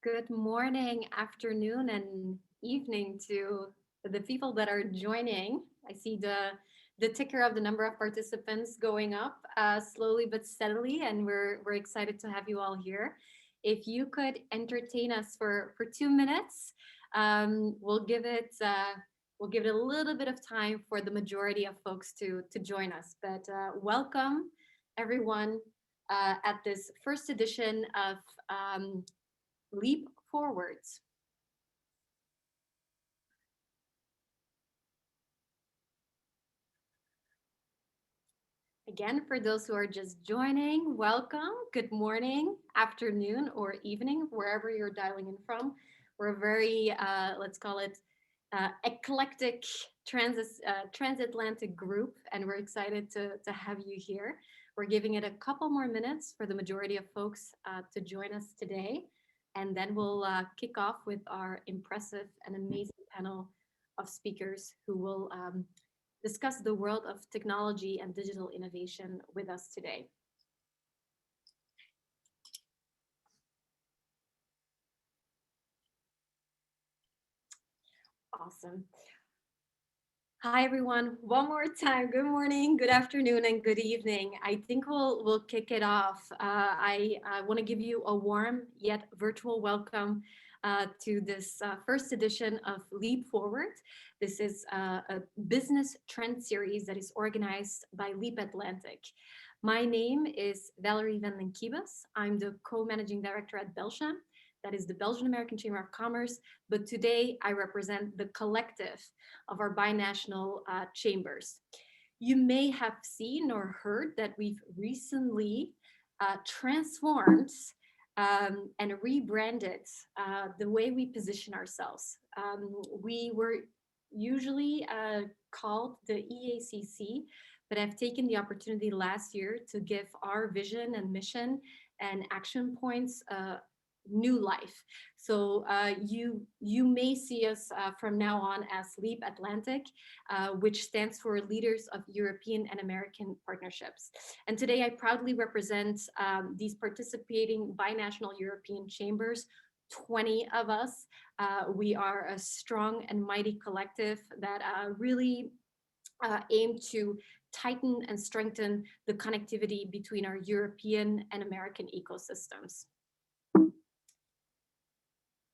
Good morning, afternoon, and evening to the people that are joining. I see the ticker of the number of participants going up slowly but steadily, and we're excited to have you all here. If you could entertain us for 2 minutes, we'll give it a little bit of time for the majority of folks to join us. But welcome everyone at this first edition of Leap Forwards. Again, for those who are just joining, welcome. Good morning, afternoon, or evening, wherever you're dialing in from. We're a very, let's call it, eclectic transatlantic group, and we're excited to have you here. We're giving it a couple more minutes for the majority of folks to join us today, and then we'll kick off with our impressive and amazing panel of speakers who will discuss the world of technology and digital innovation with us today. Awesome. Hi everyone. One more time. Good morning, good afternoon, and good evening. I think we'll kick it off. I want to give you a warm yet virtual welcome to this first edition of Leap Forward. This is a business trend series that is organized by Leap Atlantic. My name is Valerie Van den Kiebes. I'm the co-managing director at Belgium. That is the Belgian American Chamber of Commerce. But today I represent the collective of our binational chambers. You may have seen or heard that we've recently transformed and rebranded the way we position ourselves. We were usually called the EACC, but I've taken the opportunity last year to give our vision and mission and action points new life. So you may see us from now on as Leap Atlantic, which stands for Leaders of European and American Partnerships. And today I proudly represent these participating binational European chambers. 20 of us. We are a strong and mighty collective that really aim to tighten and strengthen the connectivity between our European and American ecosystems.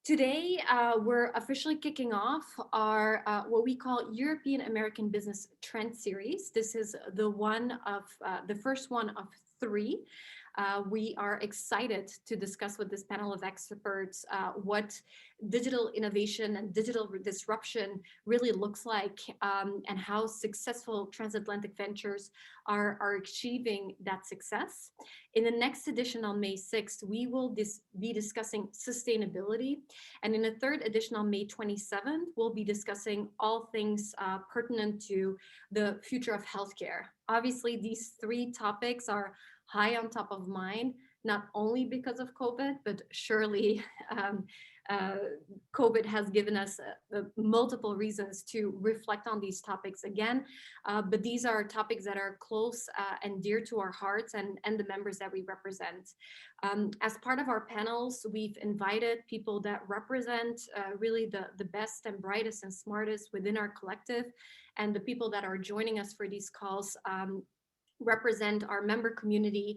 Today, we're officially kicking off our what we call European American Business Trend Series. This is the first one of three. We are excited to discuss with this panel of experts what digital innovation and digital disruption really looks like, and how successful transatlantic ventures are achieving that success. In the next edition on May 6th, we will be discussing sustainability. And in the third edition on May 27th, we'll be discussing all things pertinent to the future of healthcare. Obviously, these three topics are high on top of mind, not only because of COVID, but surely COVID has given us multiple reasons to reflect on these topics again. But these are topics that are close and dear to our hearts and the members that we represent. As part of our panels, we've invited people that represent really the best and brightest and smartest within our collective. And the people that are joining us for these calls represent our member community,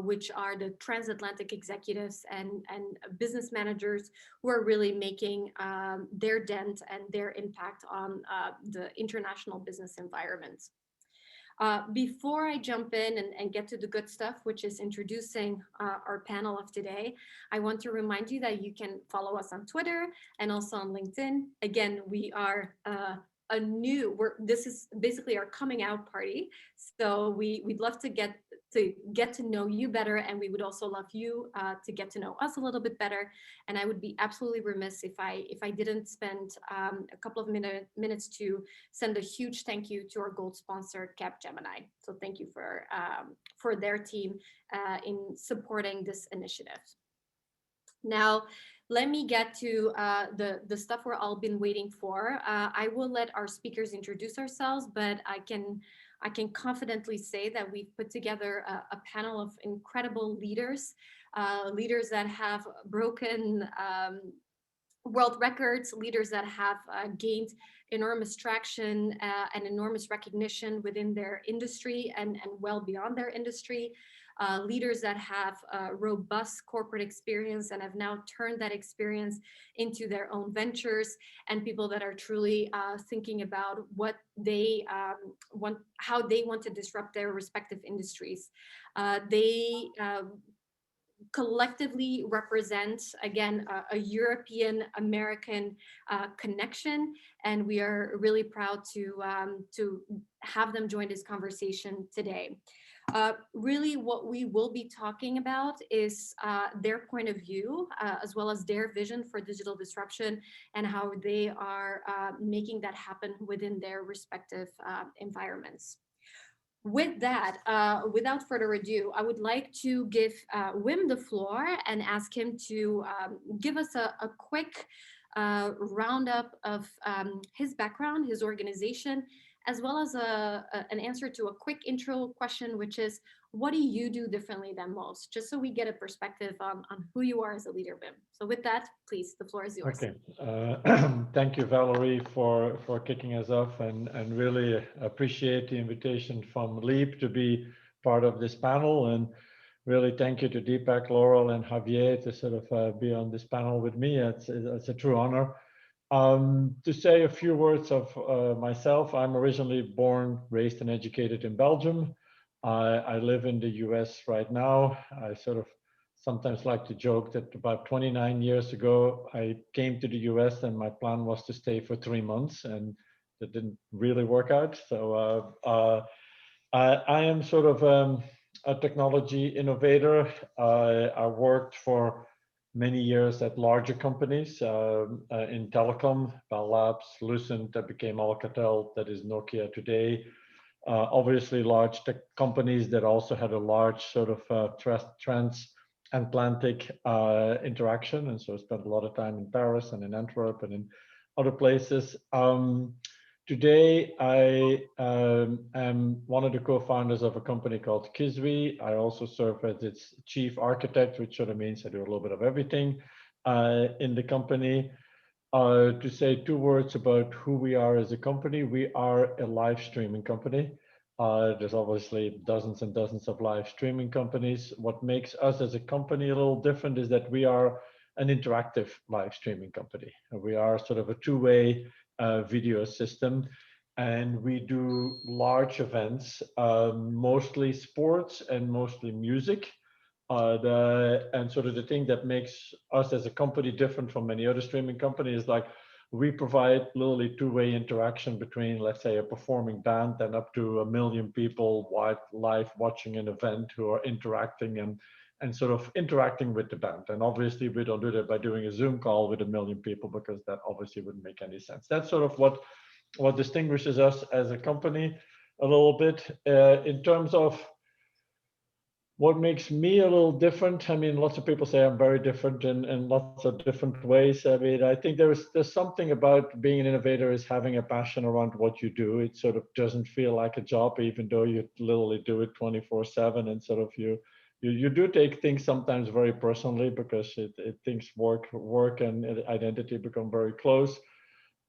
which are the transatlantic executives and business managers who are really making their dent and their impact on the international business environment. Before I jump in and get to the good stuff, which is introducing our panel of today, I want to remind you that you can follow us on Twitter and also on LinkedIn. Again, we are this is basically our coming out party. So we'd love to get to know you better, and we would also love you to get to know us a little bit better. And I would be absolutely remiss if I didn't spend a couple of minutes to send a huge thank you to our gold sponsor, Capgemini. So thank you for their team in supporting this initiative. Now, let me get to the stuff we're all been waiting for. I will let our speakers introduce ourselves, but I can confidently say that we've put together a panel of incredible leaders leaders that have broken world records, leaders that have gained enormous traction and enormous recognition within their industry and well beyond their industry, leaders that have robust corporate experience and have now turned that experience into their own ventures, and people that are truly thinking about what they want, how they want to disrupt their respective industries. They collectively represent, again, a European American connection, and we are really proud to have them join this conversation today. Really, what we will be talking about is their point of view, as well as their vision for digital disruption and how they are making that happen within their respective environments. With that, without further ado, I would like to give Wim the floor and ask him to give us a quick roundup of his background, his organization, as well as an answer to a quick intro question, which is, what do you do differently than most? Just so we get a perspective on who you are as a leader, Wim. So with that, please, the floor is yours. Okay. Thank you, Valerie, for kicking us off, and really appreciate the invitation from Leap to be part of this panel. And really thank you to Deepak, Laurel, and Javier to sort of be on this panel with me. It's a true honor. To say a few words of myself, I'm originally born, raised, and educated in Belgium. I live in the US right now. I sort of sometimes like to joke that about 29 years ago, I came to the US and my plan was to stay for 3 months, and that didn't really work out. So I am sort of a technology innovator. I worked for many years at larger companies in telecom, Bell Labs, Lucent, that became Alcatel, that is Nokia today. Obviously, large tech companies that also had a large sort of transatlantic interaction, and so I spent a lot of time in Paris and in Antwerp and in other places. Today, I am one of the co-founders of a company called Kiswi. I also serve as its chief architect, which sort of means I do a little bit of everything in the company. To say two words about who we are as a company, we are a live streaming company. There's obviously dozens and dozens of live streaming companies. What makes us as a company a little different is that we are an interactive live streaming company. We are sort of a two-way video system, and we do large events, mostly sports and mostly music. And sort of the thing that makes us as a company different from many other streaming companies is like we provide literally two-way interaction between, let's say, a performing band and up to 1 million people live watching an event who are interacting and sort of interacting with the band. And obviously we don't do that by doing a Zoom call with 1 million people, because that obviously wouldn't make any sense. That's sort of what distinguishes us as a company a little bit. In terms of what makes me a little different, I mean, lots of people say I'm very different in lots of different ways. I mean, I think there's something about being an innovator is having a passion around what you do. It sort of doesn't feel like a job, even though you literally do it 24/7, and sort of you do take things sometimes very personally, because things work and identity become very close.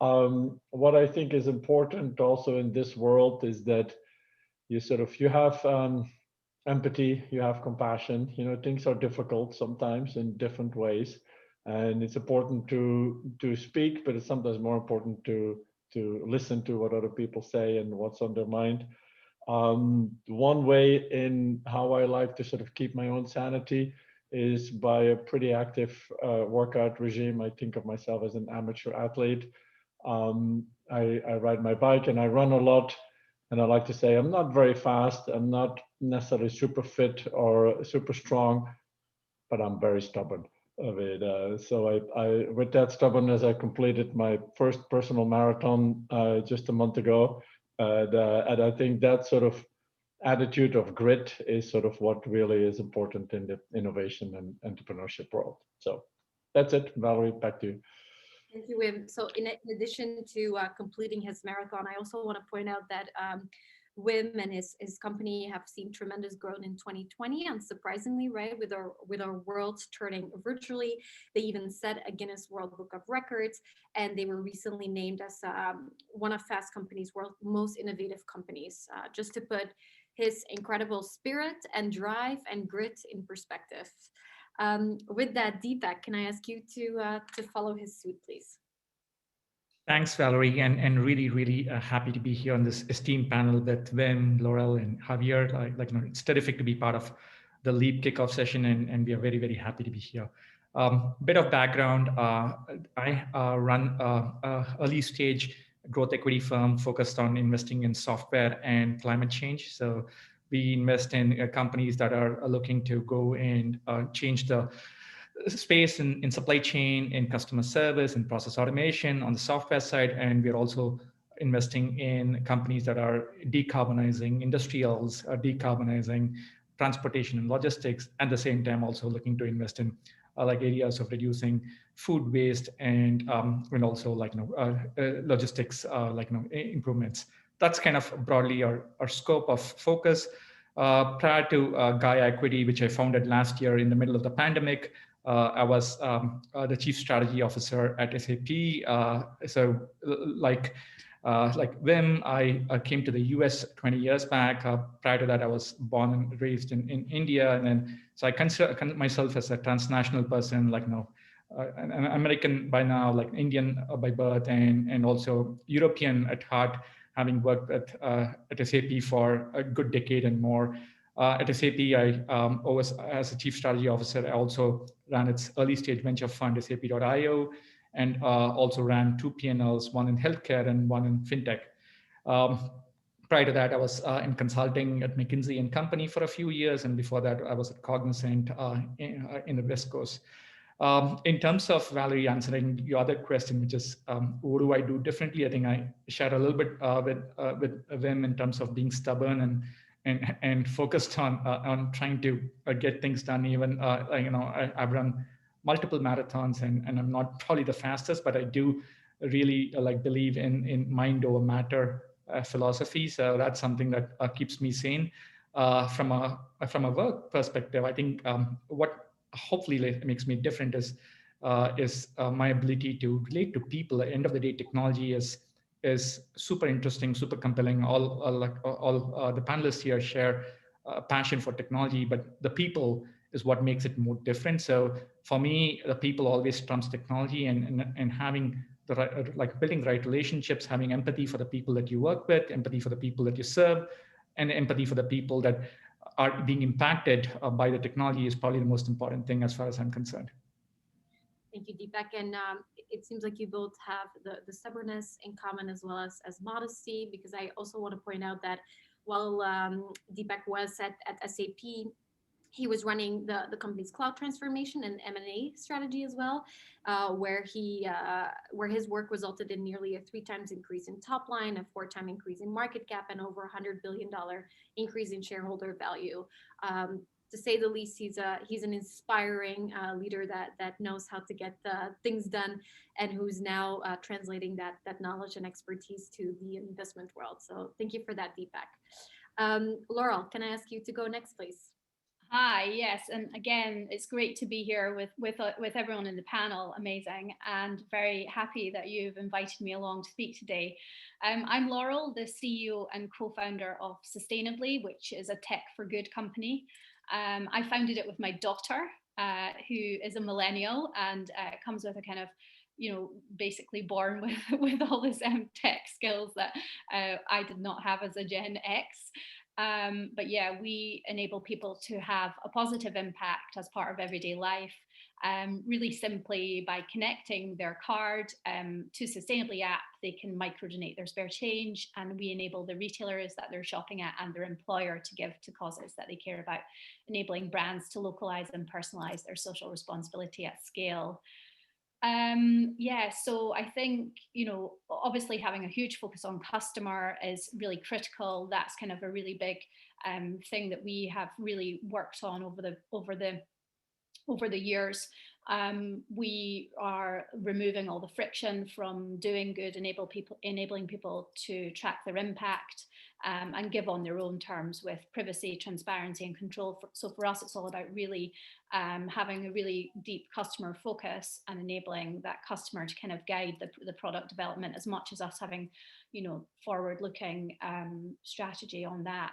What I think is important also in this world is that you have empathy, you have compassion. Things are difficult sometimes in different ways, and it's important to speak, but it's sometimes more important to listen to what other people say and what's on their mind. One way in how I like to sort of keep my own sanity is by a pretty active workout regime. I think of myself as an amateur athlete. I ride my bike and I run a lot. And I like to say I'm not very fast. I'm not necessarily super fit or super strong, but I'm very stubborn. I mean, so with that stubbornness, I completed my first personal marathon just a month ago. And I think that sort of attitude of grit is sort of what really is important in the innovation and entrepreneurship world. So that's it. Valerie, back to you. Thank you, Wim. So in addition to completing his marathon, I also want to point out that Wim and his company have seen tremendous growth in 2020, unsurprisingly, right? With our world turning virtually, they even set a Guinness World Book of Records, and they were recently named as one of Fast Company's world most innovative companies. Just to put his incredible spirit and drive and grit in perspective. With that, Deepak, can I ask you to follow his suit, please? Thanks, Valerie, and really, really happy to be here on this esteemed panel with Wim, Laurel, and Javier. It's terrific to be part of the Leap kickoff session, and we are very, very happy to be here. Bit of background: I run early stage growth equity firm focused on investing in software and climate change. So we invest in companies that are looking to go and change the space in supply chain, in customer service, and process automation on the software side. And we're also investing in companies that are decarbonizing industrials, are decarbonizing transportation and logistics, at the same time also looking to invest in like areas of reducing food waste and also logistics improvements. That's kind of broadly our scope of focus. Prior to Gaia Equity, which I founded last year in the middle of the pandemic, I was the chief strategy officer at SAP. Like Wim, I came to the US 20 years back. Prior to that, I was born and raised in India. And then, so I consider myself as a transnational person, an American by now, like Indian by birth, and also European at heart, having worked at SAP for a good decade and more. At SAP, I was as a chief strategy officer. I also ran its early stage venture fund, SAP.io, and also ran two P&Ls, one in healthcare and one in fintech. Um, Prior to that, I was in consulting at McKinsey and Company for a few years, and before that, I was at Cognizant in the West Coast. In terms of Valerie answering your other question, which is what do I do differently? I think I shared a little bit with Wim in terms of being stubborn and focused on trying to get things done. Even I've run multiple marathons, and I'm not probably the fastest, but I do really believe in mind over matter philosophy. So that's something that keeps me sane. From a work perspective, I think what hopefully makes me different is my ability to relate to people. At the end of the day, technology is super interesting, super compelling. All the panelists here share passion for technology, but the people is what makes it more different. So for me, the people always trumps technology, and having the right, building the right relationships, having empathy for the people that you work with, empathy for the people that you serve, and empathy for the people that are being impacted by the technology is probably the most important thing as far as I'm concerned. Thank you, Deepak. And it seems like you both have the stubbornness in common as well as modesty, because I also want to point out that while Deepak was at SAP, he was running the company's cloud transformation and M&A strategy as well, where his work resulted in nearly a 3 times increase in top line, a 4 time increase in market cap, and over $100 billion increase in shareholder value. To say the least, he's an inspiring leader that knows how to get things done, and who's now translating that knowledge and expertise to the investment world. So thank you for that, Deepak. Laurel, can I ask you to go next, please? Hi, yes, and again, it's great to be here with everyone in the panel. Amazing, and very happy that you've invited me along to speak today. I'm Laurel, the CEO and co-founder of Sustainably, which is a tech for good company. I founded it with my daughter, who is a millennial and comes with a kind of, basically born with all this tech skills that I did not have as a Gen X. But yeah, we enable people to have a positive impact as part of everyday life, really simply by connecting their card to Sustainably app. They can micro-donate their spare change, and we enable the retailers that they're shopping at and their employer to give to causes that they care about, enabling brands to localize and personalize their social responsibility at scale. So I think, obviously having a huge focus on customer is really critical. That's kind of a really big thing that we have really worked on over the years. We are removing all the friction from doing good, enabling people to track their impact and give on their own terms with privacy, transparency, and control. So for us, it's all about really having a really deep customer focus and enabling that customer to kind of guide the product development as much as us having, forward-looking strategy on that.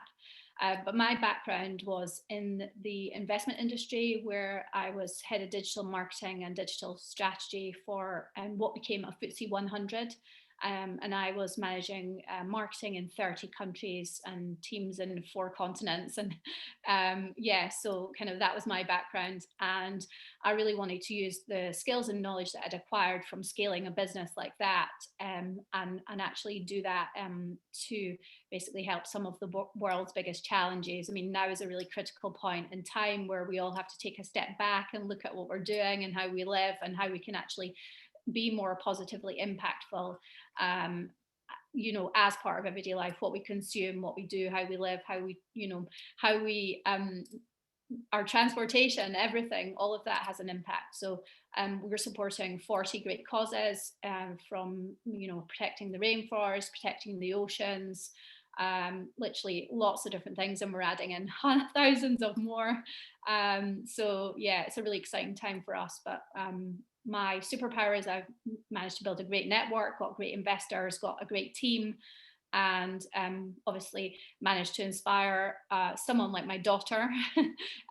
But my background was in the investment industry, where I was head of digital marketing and digital strategy for what became a FTSE 100. And I was managing marketing in 30 countries and teams in 4 continents. And so kind of that was my background. And I really wanted to use the skills and knowledge that I'd acquired from scaling a business like that and actually do that to basically help some of the world's biggest challenges. I mean, now is a really critical point in time where we all have to take a step back and look at what we're doing and how we live and how we can actually be more positively impactful, as part of everyday life, what we consume, what we do, how we live, how we our transportation, everything, all of that has an impact. So we're supporting 40 great causes, from protecting the rainforest, protecting the oceans, literally lots of different things, and we're adding in thousands of more. So yeah, it's a really exciting time for us. But my superpower is I've managed to build a great network, got great investors, got a great team, and obviously managed to inspire someone like my daughter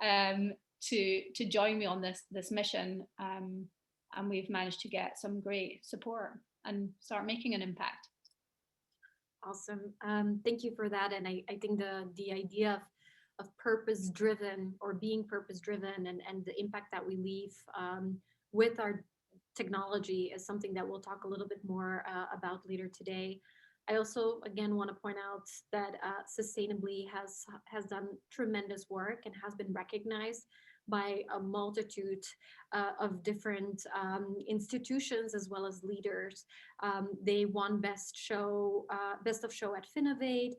to join me on this mission. And we've managed to get some great support and start making an impact. Awesome. Thank you for that. And I think the idea of purpose driven or being purpose driven and the impact that we leave with our technology is something that we'll talk a little bit more about later today. I also, again, want to point out that Sustainably has done tremendous work and has been recognized by a multitude of different institutions as well as leaders. They won best of show at Innovate.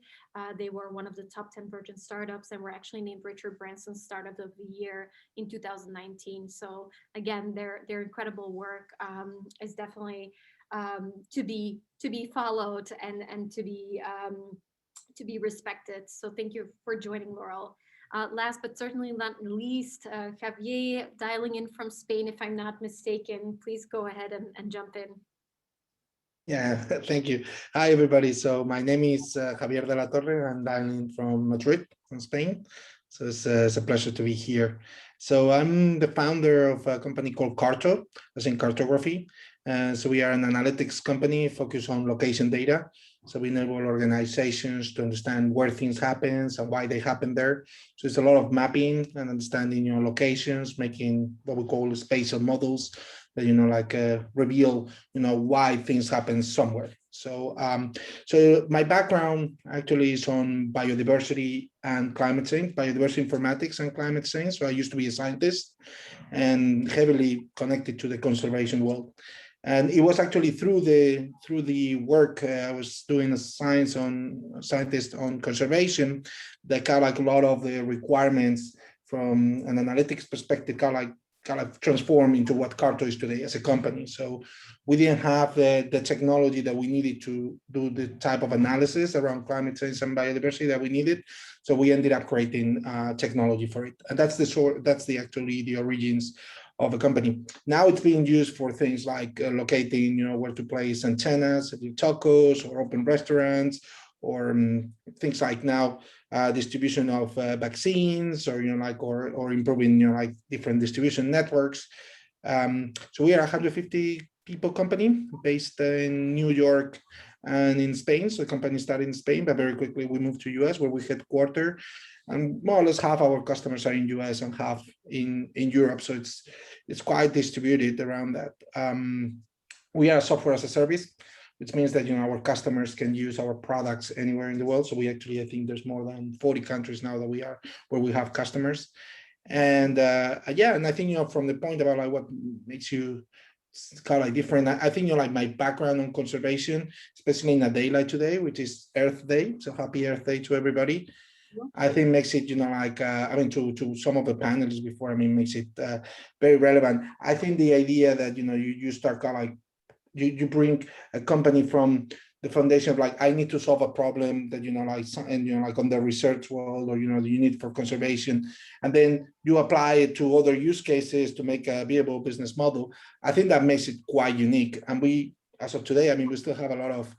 They were one of the top 10 Virgin startups and were actually named Richard Branson's Startup of the Year in 2019. So again, their incredible work is definitely to be followed and to be respected. So thank you for joining, Laurel. Last but certainly not least, Javier, dialing in from Spain, if I'm not mistaken. Please go ahead and jump in. Yeah, thank you. Hi, everybody. So my name is Javier de la Torre. I'm dialing from Madrid, from Spain. So it's a pleasure to be here. So I'm the founder of a company called Carto, as in cartography. So we are an analytics company focused on location data. So we enable organizations to understand where things happen and why they happen there. So it's a lot of mapping and understanding locations, making what we call spatial models that reveal why things happen somewhere. So so my background actually is on biodiversity and climate change, biodiversity informatics and climate change. So I used to be a scientist and heavily connected to the conservation world. And it was actually through the work I was doing as scientist on conservation that kind of a lot of the requirements from an analytics perspective kind of transform into what Carto is today as a company. So we didn't have the technology that we needed to do the type of analysis around climate change and biodiversity that we needed. So we ended up creating technology for it, and that's actually the origins of the company. Now it's being used for things like locating, where to place antennas, tacos or open restaurants, or things like now distribution of vaccines, or or improving different distribution networks. So we are a 150 people company based in New York and in Spain. So the company started in Spain, but very quickly we moved to US, where we headquarter. And more or less half our customers are in US and half in Europe. So it's quite distributed around that. We are software as a service, which means that our customers can use our products anywhere in the world. So we actually, I think there's more than 40 countries now that where we have customers. And and I think from the point about what makes you kind of different, I think my background on conservation, especially in a day like today, which is Earth Day. So happy Earth Day to everybody. I think makes it, like, I mean, to some of the panelists before, I mean, makes it very relevant. I think the idea that, you start kind of like, you bring a company from the foundation of like, I need to solve a problem that, like, and, like on the research world, or, you need for conservation, and then you apply it to other use cases to make a viable business model. I think that makes it quite unique. And we, as of today, I mean, we still have a lot of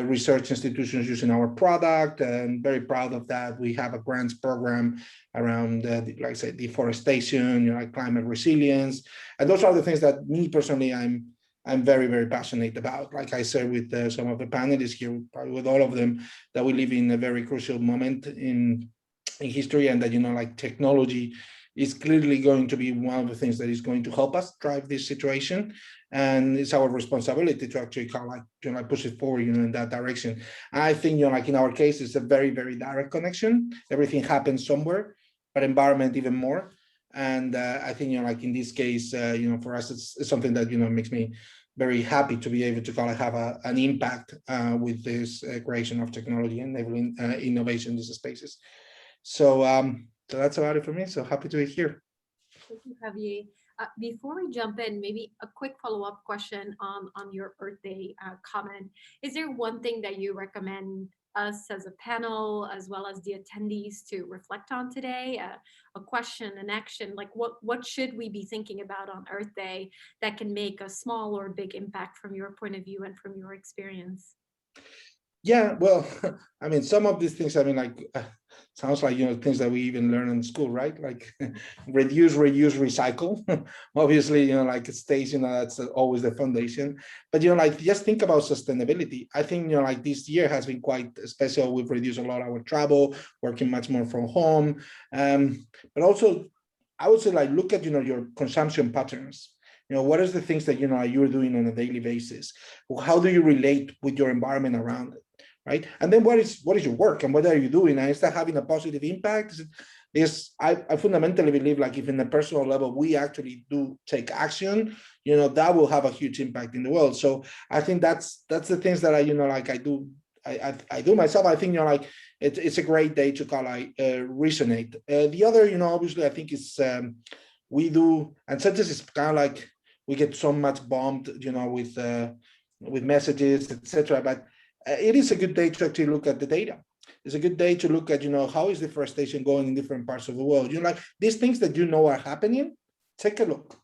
research institutions using our product, and very proud of that. We have a grants program around, like I said, deforestation, like climate resilience, and those are the things that me personally, I'm very, very passionate about. Like I said, with some of the panelists here, probably with all of them, that we live in a very crucial moment in history, and that, like, technology is clearly going to be one of the things that is going to help us drive this situation. And it's our responsibility to actually kind of like, push it forward, in that direction. And I think, like in our case, it's a very, very direct connection. Everything happens somewhere, but environment even more. And I think, like in this case, for us, it's something that, makes me very happy to be able to kind of have an impact with this creation of technology, enabling innovation in these spaces. So, so that's about it for me. So happy to be here. Thank you, Javier. Before we jump in, maybe a quick follow-up question on your Earth Day comment. Is there one thing that you recommend us as a panel, as well as the attendees, to reflect on today? A question, an action, like what should we be thinking about on Earth Day that can make a small or big impact from your point of view and from your experience? Yeah, well, I mean, some of these things, I mean, like, sounds like, things that we even learn in school, right? Like reduce, reuse, recycle. Obviously, like it stays, that's always the foundation. But, like, just think about sustainability. I think, like this year has been quite special. We've reduced a lot of our travel, working much more from home. But also, I would say, like, look at, your consumption patterns. What is the things that, you're doing on a daily basis? How do you relate with your environment around it? Right. And then what is your work, and what are you doing? And is that having a positive impact? I fundamentally believe, like, if in a personal level we actually do take action, that will have a huge impact in the world. So I think that's the things that I do myself. I think, like, it's a great day to kind of resonate. The other, obviously, I think is we do, and sometimes it's kind of like we get so much bombed, with messages, etc. But it is a good day to actually look at the data. It's a good day to look at, how is deforestation going in different parts of the world. Like these things that are happening, take a look,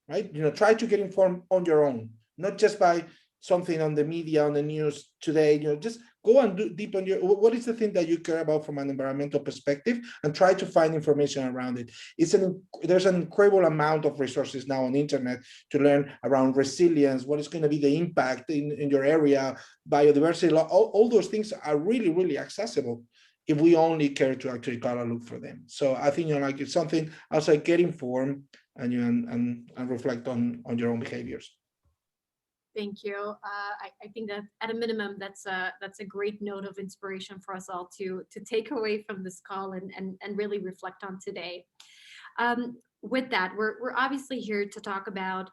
right? Try to get informed on your own, not just by something on the media, on the news today. Just go and do deep on what is the thing that you care about from an environmental perspective, and try to find information around it. There's an incredible amount of resources now on the internet to learn around resilience, what is going to be the impact in your area, biodiversity, all those things are really, really accessible if we only care to actually kind of look for them. So I think, like, it's something I'll say, get informed and and reflect on your own behaviors. Thank you. I think that at a minimum, that's a great note of inspiration for us all to take away from this call and really reflect on today. With that, we're obviously here to talk about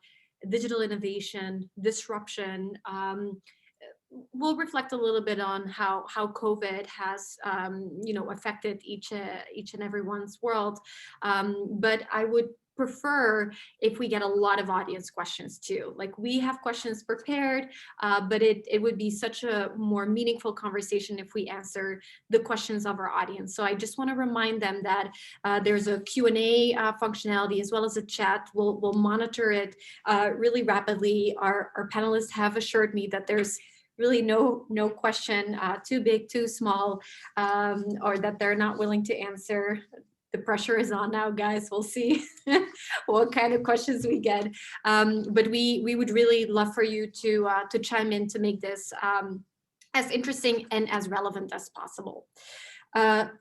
digital innovation, disruption. We'll reflect a little bit on how COVID has affected each and everyone's world, but I would prefer if we get a lot of audience questions too. Like, we have questions prepared, but it would be such a more meaningful conversation if we answer the questions of our audience. So I just want to remind them that there's a Q&A functionality, as well as a chat. We'll monitor it really rapidly. Our panelists have assured me that there's really no question too big, too small, or that they're not willing to answer. The pressure is on now, guys. We'll see what kind of questions we get. But we would really love for you to chime in to make this as interesting and as relevant as possible.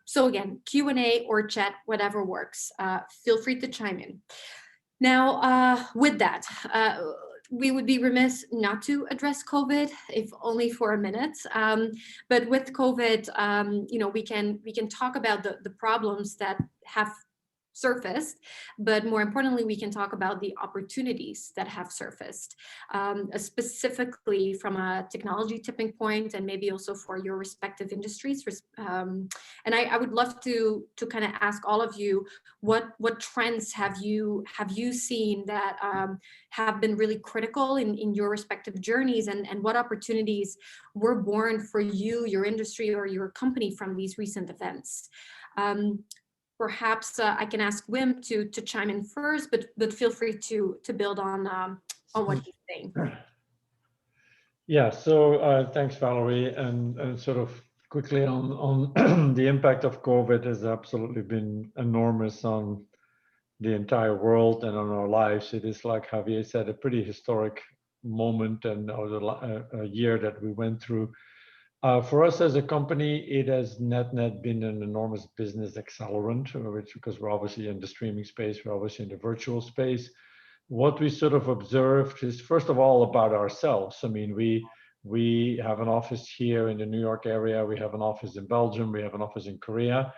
So again, Q&A or chat, whatever works. Feel free to chime in. Now, with that, we would be remiss not to address COVID, if only for a minute. But with COVID, we can talk about the problems that have surfaced, but more importantly, we can talk about the opportunities that have surfaced, specifically from a technology tipping point, and maybe also for your respective industries. And I would love to kind of ask all of you, what trends have you seen that have been really critical in your respective journeys, and what opportunities were born for you, your industry, or your company from these recent events? Perhaps I can ask Wim to chime in first, but feel free to build on what he's saying. Yeah, so thanks, Valerie. And sort of quickly on the impact of COVID has absolutely been enormous on the entire world and on our lives. It is, like Javier said, a pretty historic moment and a year that we went through. For us as a company, it has net been an enormous business accelerant, which, because we're obviously in the streaming space, we're obviously in the virtual space. What we sort of observed is, first of all, about ourselves. I mean, we have an office here in the New York area. We have an office in Belgium. We have an office in Korea.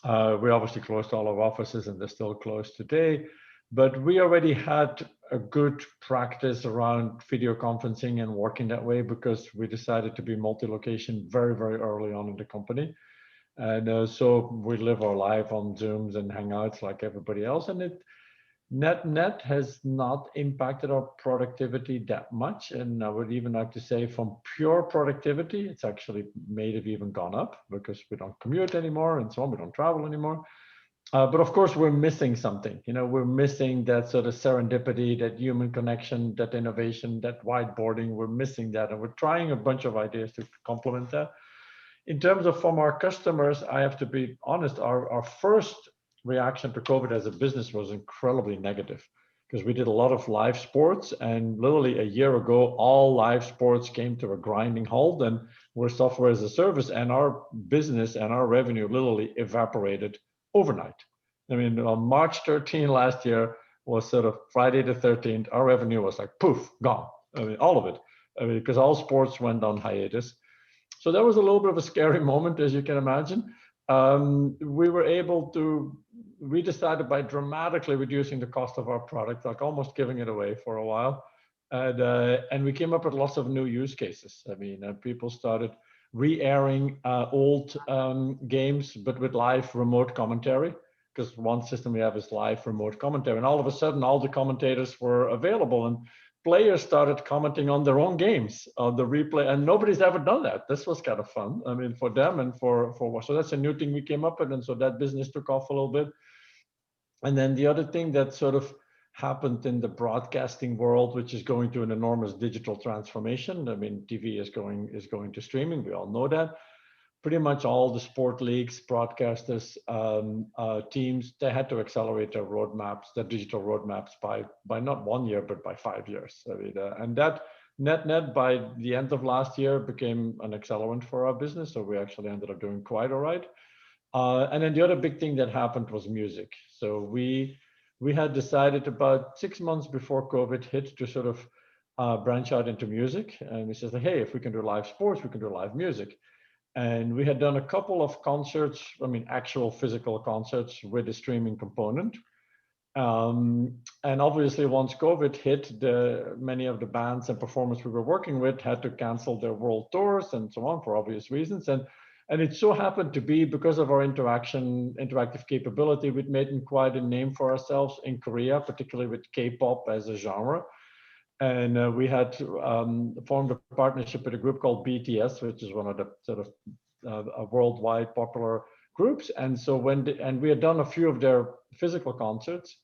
We obviously closed all our offices, and they're still closed today. But we already had a good practice around video conferencing and working that way, because we decided to be multi-location very, very early on in the company. And so we live our life on Zooms and Hangouts like everybody else. And it net has not impacted our productivity that much. And I would even like to say, from pure productivity, it's actually made it even gone up, because we don't commute anymore and so on. We don't travel anymore. But of course, we're missing something. You know, we're missing that sort of serendipity, that human connection, that innovation, that whiteboarding. We're missing that. And we're trying a bunch of ideas to complement that. In terms of from our customers, I have to be honest, our first reaction to COVID as a business was incredibly negative, because we did a lot of live sports, and literally a year ago, all live sports came to a grinding halt, and we're software as a service, and our business and our revenue literally evaporated overnight. I mean, on March 13 last year was sort of Friday the 13th, our revenue was like poof, gone. I mean, all of it. I mean, because all sports went on hiatus. So that was a little bit of a scary moment, as you can imagine. We decided by dramatically reducing the cost of our product, like almost giving it away for a while. And we came up with lots of new use cases. I mean, people started re-airing old games, but with live remote commentary, because one system we have is live remote commentary. And all of a sudden, all the commentators were available, and players started commenting on their own games on the replay, and nobody's ever done that. This was kind of fun. I mean, for them and for so that's a new thing we came up with, and so that business took off a little bit. And then the other thing that sort of happened in the broadcasting world, which is going through an enormous digital transformation. I mean, TV is going to streaming. We all know that. Pretty much all the sport leagues, broadcasters, teams, they had to accelerate their roadmaps, their digital roadmaps by not 1 year, but by 5 years. I mean, and that net by the end of last year became an accelerant for our business. So we actually ended up doing quite all right. And then the other big thing that happened was music. So we had decided about 6 months before COVID hit to sort of branch out into music. And we said, hey, if we can do live sports, we can do live music. And we had done a couple of concerts, I mean, actual physical concerts with a streaming component. And obviously, once COVID hit, many of the bands and performers we were working with had to cancel their world tours and so on for obvious reasons. And it so happened to be, because of our interactive capability, we'd made quite a name for ourselves in Korea, particularly with K-pop as a genre. And we had formed a partnership with a group called BTS, which is one of the sort of worldwide popular groups. And so and we had done a few of their physical concerts.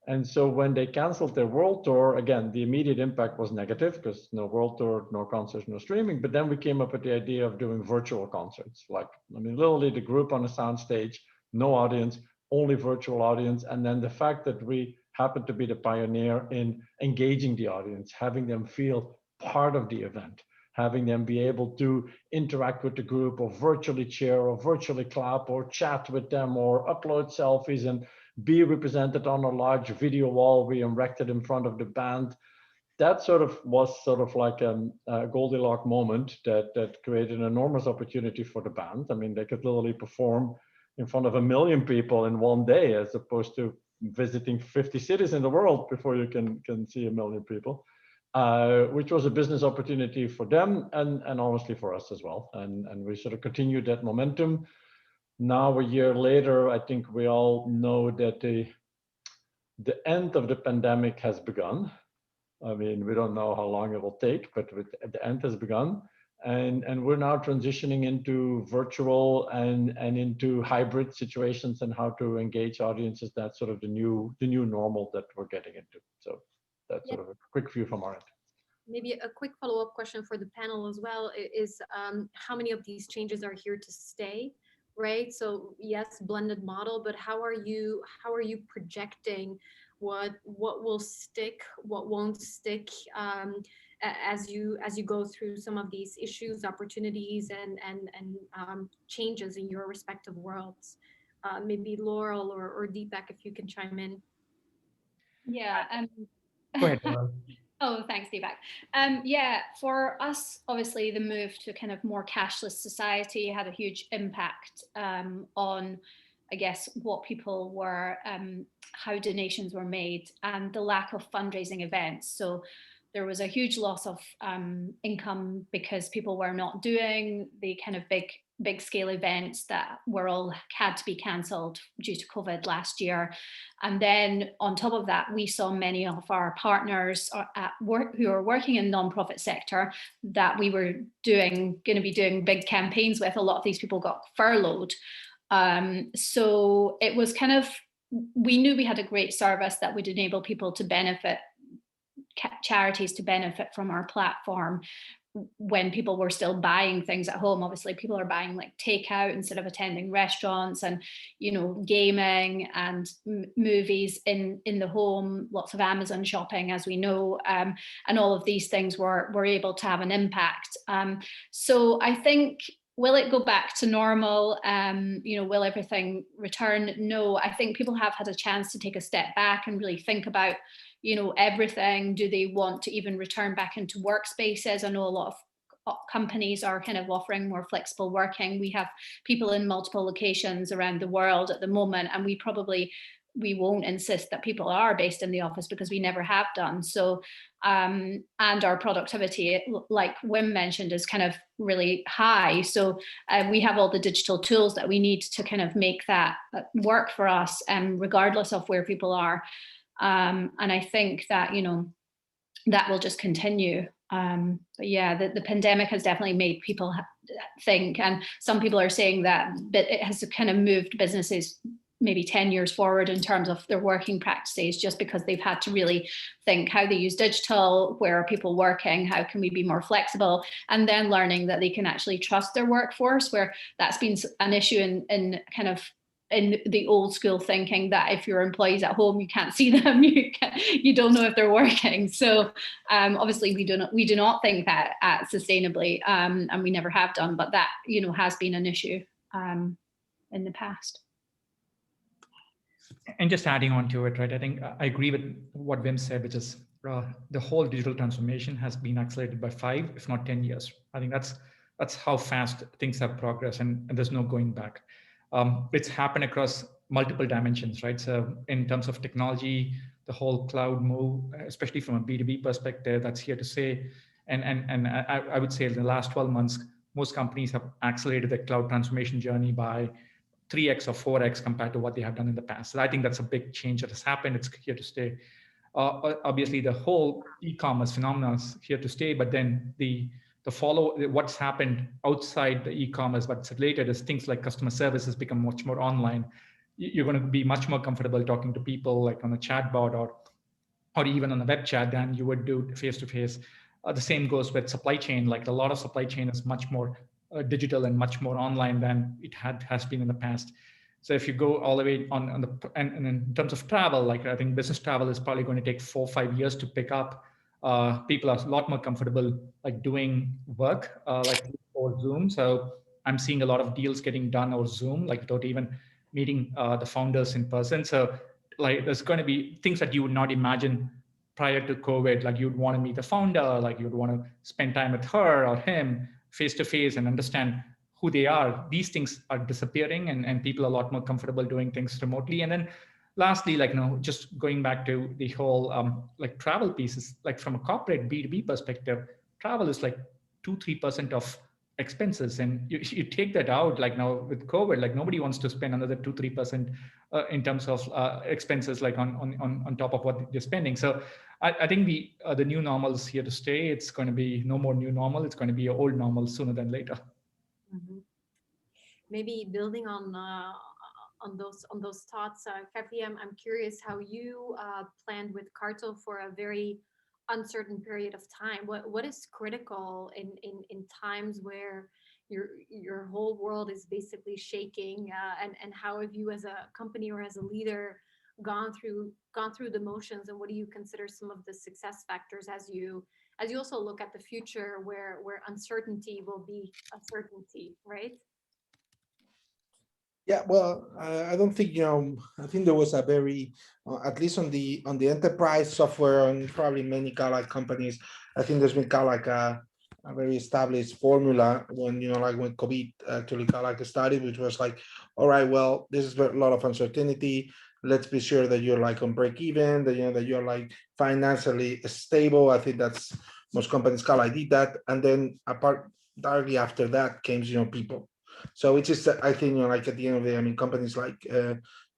And so when they canceled their world tour, again, the immediate impact was negative, because no world tour, no concerts, no streaming. But then we came up with the idea of doing virtual concerts. Like, I mean, literally the group on a sound stage, no audience, only virtual audience. And then the fact that we happened to be the pioneer in engaging the audience, having them feel part of the event, having them be able to interact with the group, or virtually cheer, or virtually clap, or chat with them, or upload selfies and be represented on a large video wall we erected in front of the band. That was sort of like a Goldilocks moment that created an enormous opportunity for the band. I mean, they could literally perform in front of 1 million people in one day, as opposed to visiting 50 cities in the world before you can see 1 million people, which was a business opportunity for them and honestly for us as well. And we sort of continued that momentum. Now, a year later, I think we all know that the end of the pandemic has begun. I mean, we don't know how long it will take, but the end has begun. And we're now transitioning into virtual and into hybrid situations and how to engage audiences. That's sort of the new normal that we're getting into. So that's sort of a quick view from our end. Maybe a quick follow-up question for the panel as well is how many of these changes are here to stay, right? So yes, blended model, but how are you projecting what will stick, what won't stick, as you go through some of these issues, opportunities, and changes in your respective worlds? Maybe Laurel or Deepak, if you can chime in. Yeah. Go ahead, Laurel. Oh, thanks, Deepak. Yeah, for us, obviously, the move to kind of more cashless society had a huge impact on, I guess, what people were, how donations were made, and the lack of fundraising events. So there was a huge loss of income because people were not doing the kind of big scale events that were all had to be cancelled due to COVID last year. And then on top of that, we saw many of our partners at work who are working in nonprofit sector that we were going to be doing big campaigns with. A lot of these people got furloughed. So it was kind of, we knew we had a great service that would enable people to benefit, charities to benefit from our platform when people were still buying things at home. Obviously, people are buying like takeout instead of attending restaurants, and gaming and movies in the home, lots of Amazon shopping, as we know, and all of these things were able to have an impact. So I think, will it go back to normal? Will everything return? No, I think people have had a chance to take a step back and really think about everything. Do they want to even return back into workspaces? I know a lot of companies are kind of offering more flexible working. We have people in multiple locations around the world at the moment, and we won't insist that people are based in the office because we never have done. So, and our productivity, like Wim mentioned, is kind of really high. So we have all the digital tools that we need to kind of make that work for us, regardless of where people are. And I think that, that will just continue. But yeah, the pandemic has definitely made people think, and some people are saying that it has kind of moved businesses maybe 10 years forward in terms of their working practices, just because they've had to really think how they use digital, where are people working, how can we be more flexible, and then learning that they can actually trust their workforce, where that's been an issue in kind of in the old school thinking that if your employees at home, you can't see them, you don't know if they're working. So obviously we do not think that sustainably, and we never have done, but that has been an issue in the past. And just adding on to it, right? I think I agree with what Wim said, which is the whole digital transformation has been accelerated by 5, if not 10 years. I think that's how fast things have progressed, and there's no going back. It's happened across multiple dimensions, right? So in terms of technology, the whole cloud move, especially from a B2B perspective, that's here to stay. And I would say in the last 12 months, most companies have accelerated their cloud transformation journey by 3x or 4x compared to what they have done in the past. So I think that's a big change that has happened. It's here to stay. Obviously, the whole e-commerce phenomenon is here to stay, but then what's happened outside the e-commerce, what's related, is things like customer service has become much more online. You're going to be much more comfortable talking to people like on a chatbot or even on a web chat than you would do face-to-face. The same goes with supply chain. Like a lot of supply chain is much more digital and much more online than it has been in the past. So if you go all the way and in terms of travel, like I think business travel is probably going to take 4 or 5 years to pick up. People are a lot more comfortable like doing work like over Zoom. So I'm seeing a lot of deals getting done over Zoom, like without even meeting the founders in person. So like there's going to be things that you would not imagine prior to COVID. Like you'd want to meet the founder, like you'd want to spend time with her or him face to face and understand who they are, these things are disappearing, and people are a lot more comfortable doing things remotely. And then lastly, like, just going back to the whole like travel pieces, like from a corporate B2B perspective, travel is like 2-3% of expenses, and you take that out, like now with COVID, like nobody wants to spend another 2-3% in terms of expenses, like on top of what they're spending. So I think the new normal is here to stay. It's going to be no more new normal. It's going to be an old normal sooner than later. Mhm. Maybe building on those thoughts, Kathy, I'm curious how you planned with Carto for a very uncertain period of time. What is critical in times where your whole world is basically shaking, and how have you as a company or as a leader gone through the motions, and what do you consider some of the success factors as you also look at the future where uncertainty will be a certainty, right? Yeah, well, I don't think, I think there was a very, at least on the enterprise software and probably many kind of like companies, I think there's been kind of like a very established formula when, like when COVID actually kind of like started, which was like, all right, well, this is a lot of uncertainty. Let's be sure that you're like on break even, that, that you're like financially stable. I think that's most companies kind of like did that. And then apart, directly after that came, people. So it's just, I think, like at the end of the day, I mean, companies like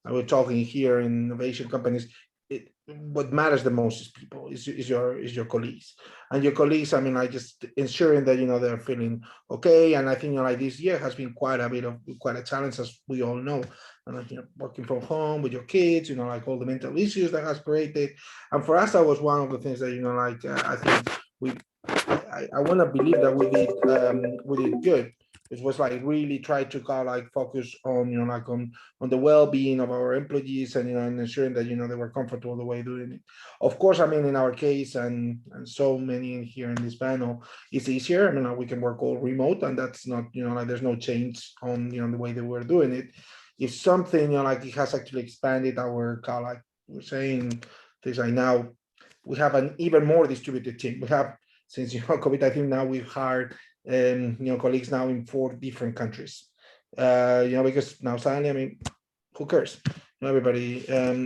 we're talking here in innovation companies, what matters the most is people, is your colleagues, and your colleagues. I mean, like just ensuring that they're feeling okay. And I think like this year has been quite a challenge, as we all know. And like, working from home with your kids, like all the mental issues that has created. And for us, that was one of the things that like I think we. I want to believe that we did good. It was like really try to kind of like focus on like on the well-being of our employees, and and ensuring that they were comfortable the way doing it. Of course, I mean, in our case, and so many in here in this panel, it's easier. I mean, we can work all remote, and that's not like there's no change on the way that we're doing it. If something like it has actually expanded our kind of like we're saying things like now we have an even more distributed team. We have, since COVID, I think now we've hired colleagues now in 4 different countries. Because now suddenly, I mean, who cares? Everybody.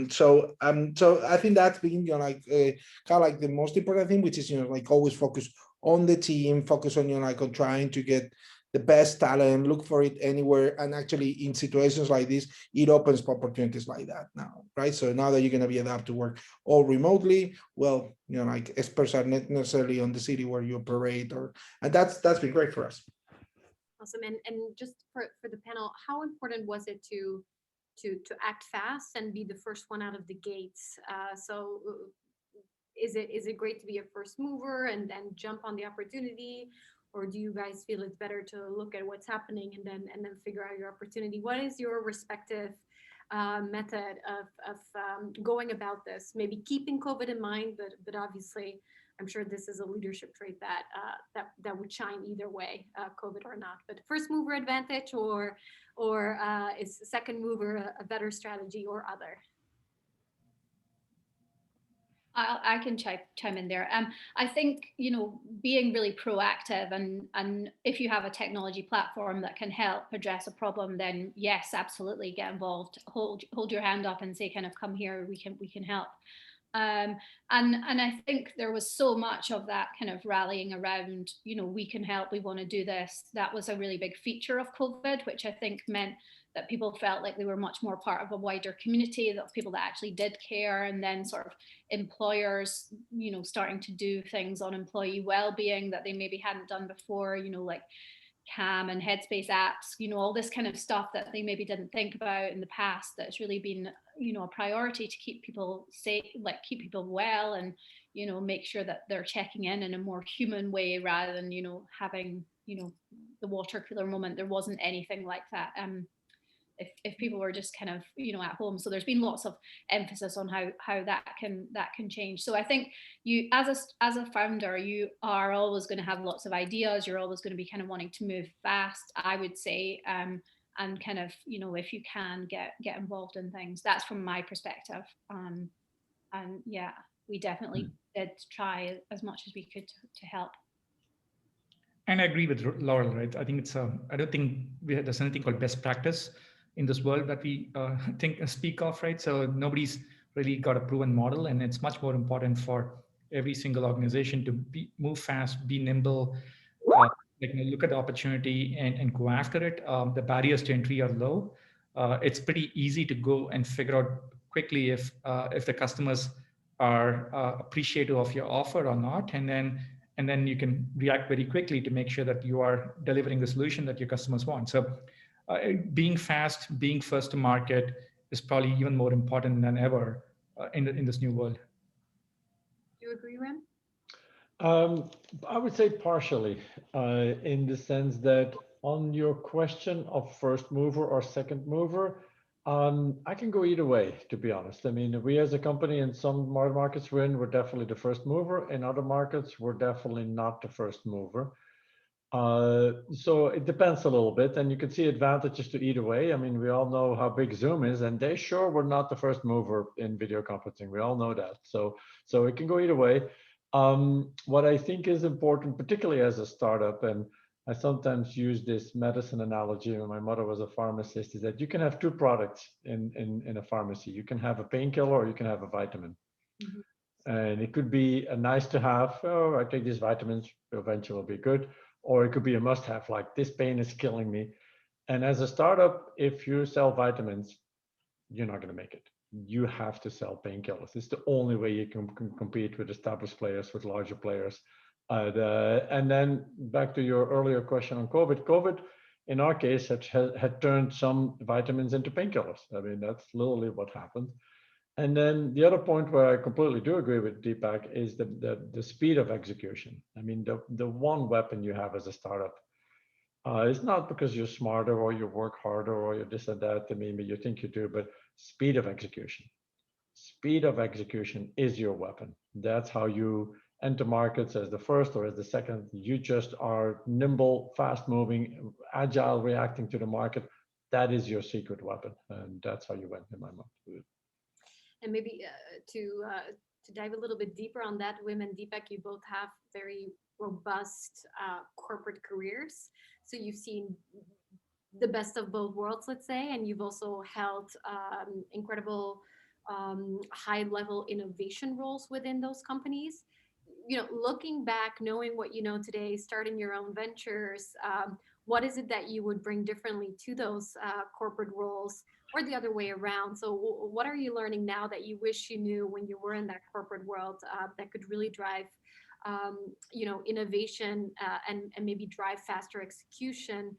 So I think that's been like kind of like the most important thing, which is like always focus on the team, focus on like on trying to get the best talent, look for it anywhere. And actually, in situations like this, it opens for opportunities like that now, right? So now that you're going to be adapt to work all remotely, well, like experts are not necessarily on the city where you operate, and that's been great for us. Awesome. And just for the panel, how important was it to act fast and be the first one out of the gates? So is it great to be a first mover and then jump on the opportunity, or do you guys feel it's better to look at what's happening and then figure out your opportunity? What is your respective method of going about this? Maybe keeping COVID in mind, but obviously, I'm sure this is a leadership trait that would shine either way, COVID or not. But first mover advantage, or is second mover a better strategy, or other? I can chime in there. I think being really proactive, and if you have a technology platform that can help address a problem, then yes, absolutely get involved. Hold your hand up and say, kind of, come here, we can help. And I think there was so much of that kind of rallying around, we can help, we want to do this. That was a really big feature of COVID, which I think meant that people felt like they were much more part of a wider community, that people that actually did care. And then sort of employers, starting to do things on employee well-being that they maybe hadn't done before, like Calm and Headspace apps, all this kind of stuff that they maybe didn't think about in the past, that's really been, a priority to keep people safe, like keep people well, and, make sure that they're checking in a more human way rather than, having, the water cooler moment. There wasn't anything like that. If people were just kind of at home. So there's been lots of emphasis on how that can change. So I think you, as a founder, you are always going to have lots of ideas. You're always going to be kind of wanting to move fast, I would say, and kind of if you can get involved in things. That's from my perspective. And yeah, we definitely did try as much as we could to help. And I agree with Laurel, right? I think I don't think there's anything called best practice in this world that we speak of, right? So nobody's really got a proven model, and it's much more important for every single organization to move fast, be nimble, uh, look at the opportunity and go after it. The barriers to entry are low. It's pretty easy to go and figure out quickly if the customers are appreciative of your offer or not, and then you can react very quickly to make sure that you are delivering the solution that your customers want. So being fast, being first to market is probably even more important than ever in this new world. Do you agree, Ren? Um, I would say partially, in the sense that on your question of first mover or second mover, I can go either way, to be honest. I mean, we as a company in some markets we're in, we're definitely the first mover. In other markets, we're definitely not the first mover. So it depends a little bit, and you can see advantages to either way. I mean, we all know how big Zoom is, and they sure were not the first mover in video conferencing. We all know that. So it can go either way. What I think is important, particularly as a startup, and I sometimes use this medicine analogy when my mother was a pharmacist, is that you can have two products in a pharmacy. You can have a painkiller or you can have a vitamin. Mhm. And it could be a nice to have, oh, I take these vitamins, eventually will be good. Or it could be a must have, like this pain is killing me. And as a startup, if you sell vitamins, you're not going to make it. You have to sell painkillers. It's the only way you can compete with established players, with larger players. And then back to your earlier question on COVID. COVID, in our case, had turned some vitamins into painkillers. I mean, that's literally what happened. And then the other point where I completely do agree with Deepak is the speed of execution. I mean, the one weapon you have as a startup is not because you're smarter or you work harder or you're this and that. I mean, you think you do, but speed of execution. Speed of execution is your weapon. That's how you enter markets as the first or as the second. You just are nimble, fast moving, agile, reacting to the market. That is your secret weapon. And that's how you win in my mind. And maybe to dive a little bit deeper on that, Wim and Deepak, you both have very robust corporate careers. So you've seen the best of both worlds, let's say, and you've also held incredible high level innovation roles within those companies. You know, looking back, knowing what you know today, starting your own ventures, what is it that you would bring differently to those corporate roles, or the other way around? So what are you learning now that you wish you knew when you were in that corporate world, that could really drive innovation, and maybe drive faster execution,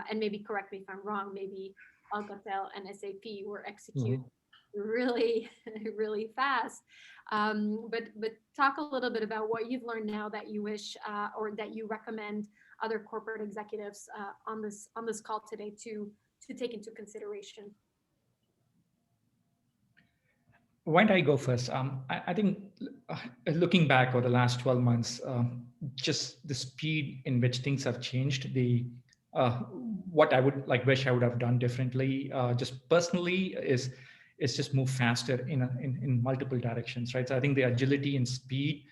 and maybe correct me if I'm wrong, maybe Alcatel and SAP were executing really really fast, but talk a little bit about what you've learned now that you wish, or that you recommend other corporate executives on this call today to take into consideration. Why don't I go first? I think looking back over the last 12 months, just the speed in which things have changed, uh, what I would wish I would have done differently, just personally, is just move faster in multiple directions, right? So I think the agility and speed,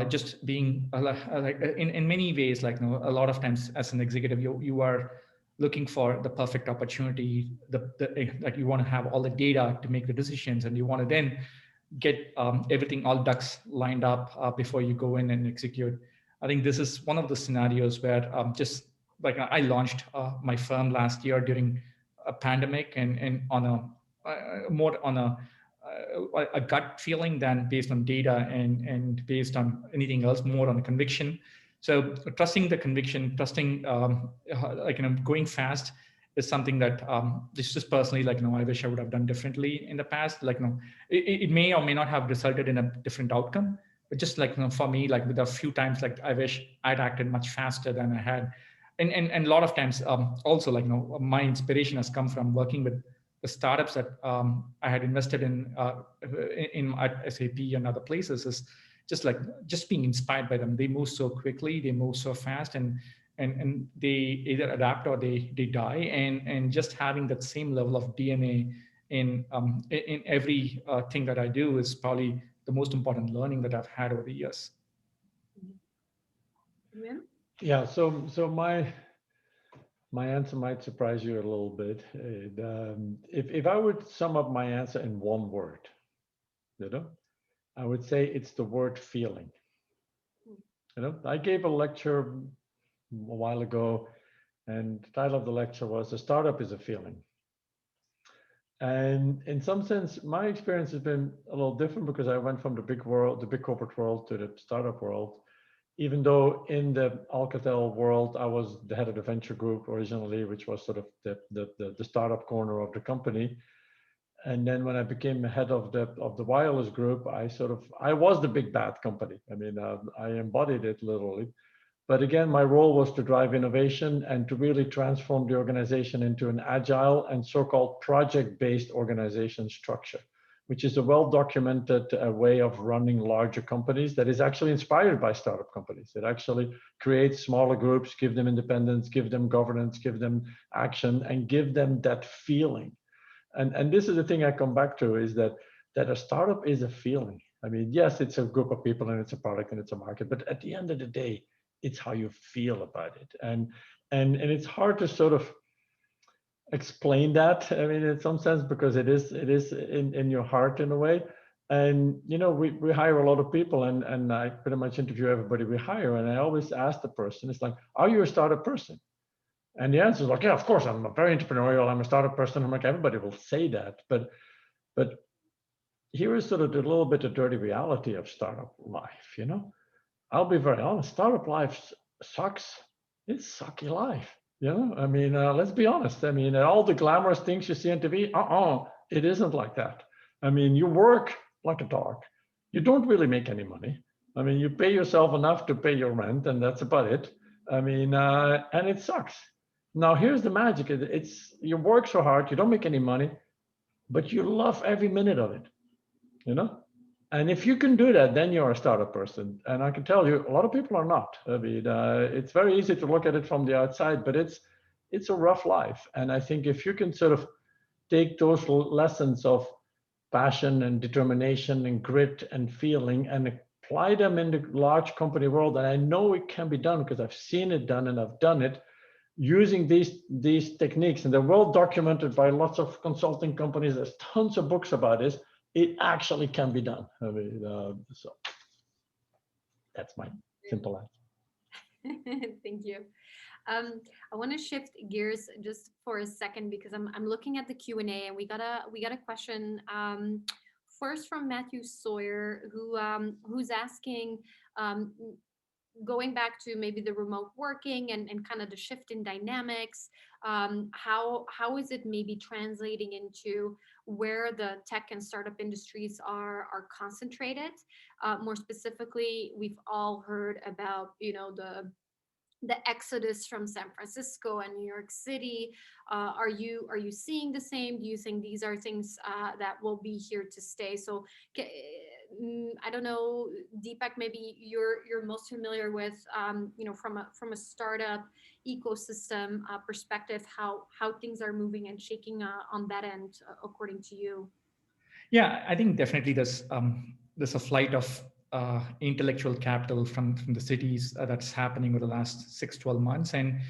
just being in many ways, a lot of times as an executive, you are looking for the perfect opportunity, like you want to have all the data to make the decisions, and you want to then get everything, all ducks lined up before you go in and execute. I think this is one of the scenarios where just like I launched my firm last year during a pandemic, and on more on a gut feeling than based on data and based on anything else, more on a conviction. So trusting the conviction, trusting going fast is something that this just personally I wish I would have done differently in the past. It may or may not have resulted in a different outcome, but just for me, with a few times, I wish I'd acted much faster than I had. And a lot of times also my inspiration has come from working with the startups that I had invested in at SAP and other places. Is just being inspired by them. They move so quickly, they move so fast, and they either adapt or they die. And just having that same level of DNA in every thing that I do is probably the most important learning that I've had over the years. Wim? Yeah, so my answer might surprise you a little bit. If I would sum up my answer in one word, you know, I would say it's the word feeling. You know, I gave a lecture a while ago, and the title of the lecture was "A Startup is a Feeling." And in some sense, my experience has been a little different because I went from the big world, the big corporate world, to the startup world. Even though in the Alcatel world, I was the head of the venture group originally, which was sort of the startup corner of the company. And then when I became head of the wireless group, I was the big bad company. I mean, I embodied it literally. But again, my role was to drive innovation and to really transform the organization into an agile and so-called project-based organization structure, which is a well-documented way of running larger companies that is actually inspired by startup companies. It actually creates smaller groups, give them independence, give them governance, give them action, and give them that feeling. And this is the thing I come back to, is that a startup is a feeling. I mean, yes, it's a group of people and it's a product and it's a market, but at the end of the day, it's how you feel about it. And it's hard to sort of explain that. I mean, in some sense, because it is in your heart in a way. And you know, we hire a lot of people, and I pretty much interview everybody we hire, and I always ask the person, it's like, are you a startup person? And the answer is like, yeah, of course, I'm very entrepreneurial, I'm a startup person. I'm like, everybody will say that, but here is sort of the little bit of dirty reality of startup life, you know. I'll be very honest, startup life sucks. It's sucky life, you know. I mean, let's be honest. I mean, all the glamorous things you see on TV, it isn't like that. I mean, you work like a dog. You don't really make any money. I mean, you pay yourself enough to pay your rent, and that's about it. I mean, and it sucks. Now, here's the magic. It's you work so hard, you don't make any money, but you love every minute of it, you know? And if you can do that, then you're a startup person. And I can tell you, a lot of people are not. I mean, it's very easy to look at it from the outside, but it's a rough life. And I think if you can sort of take those lessons of passion and determination and grit and feeling and apply them in the large company world, and I know it can be done because I've seen it done and I've done it using these techniques, and they're well documented by lots of consulting companies. There's tons of books about this. It actually can be done. I mean, so that's my simple answer. Thank you. I want to shift gears just for a second because I'm looking at the Q&A, and we got a question first from Matthew Sawyer, who's asking, um, going back to maybe the remote working and kind of the shift in dynamics, how is it maybe translating into where the tech and startup industries are concentrated? More specifically, we've all heard about, you know, the exodus from San Francisco and New York City. Are you seeing the same? Do you think these are things that will be here to stay? So I don't know, Deepak, maybe you're most familiar with, you know, from a startup ecosystem perspective, how things are moving and shaking on that end, according to you. Yeah, I think definitely there's a flight of intellectual capital from the cities that's happening over the last 6-12 months, and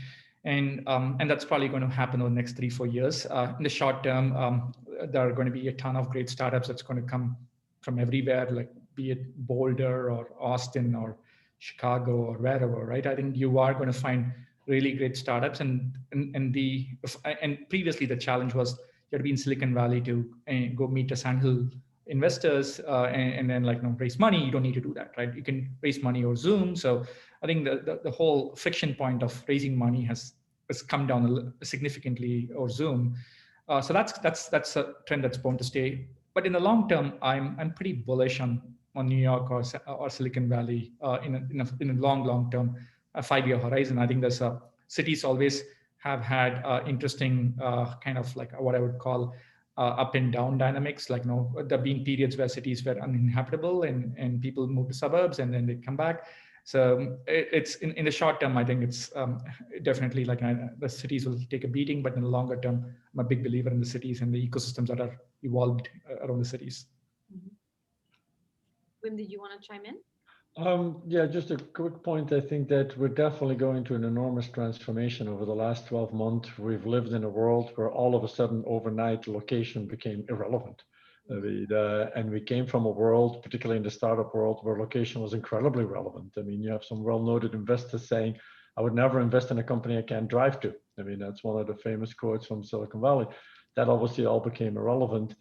that's probably going to happen over the next 3-4 years. In the short term, there are going to be a ton of great startups that's going to come from everywhere, like be it Boulder or Austin or Chicago or wherever, right? I think you are going to find really great startups, and previously the challenge was you had to be in Silicon Valley to go meet a sandhill investors and then like, you know, raise money. You don't need to do that, right? You can raise money over Zoom. So I think the whole friction point of raising money has come down significantly over Zoom. So that's a trend that's going to stay. But in the long term, I'm pretty bullish on New York or Silicon Valley in a long term, a 5-year horizon. I think there's cities always have had interesting kind of like what I would call up and down dynamics. Like, you know, there have been periods where cities were uninhabitable and people moved to suburbs and then they come back. So it's in the short term, I think it's definitely like the cities will take a beating, but in the longer term, I'm a big believer in the cities and the ecosystems that are evolved around the cities. Mhm. Wim, did you want to chime in? Yeah, just a quick point. I think that we're definitely going through an enormous transformation over the last 12 months. We've lived in a world where all of a sudden overnight location became irrelevant. I mean, and we came from a world, particularly in the startup world, where location was incredibly relevant. I mean, you have some well-noted investors saying, I would never invest in a company I can't drive to. I mean, that's one of the famous quotes from Silicon Valley. That obviously all became irrelevant.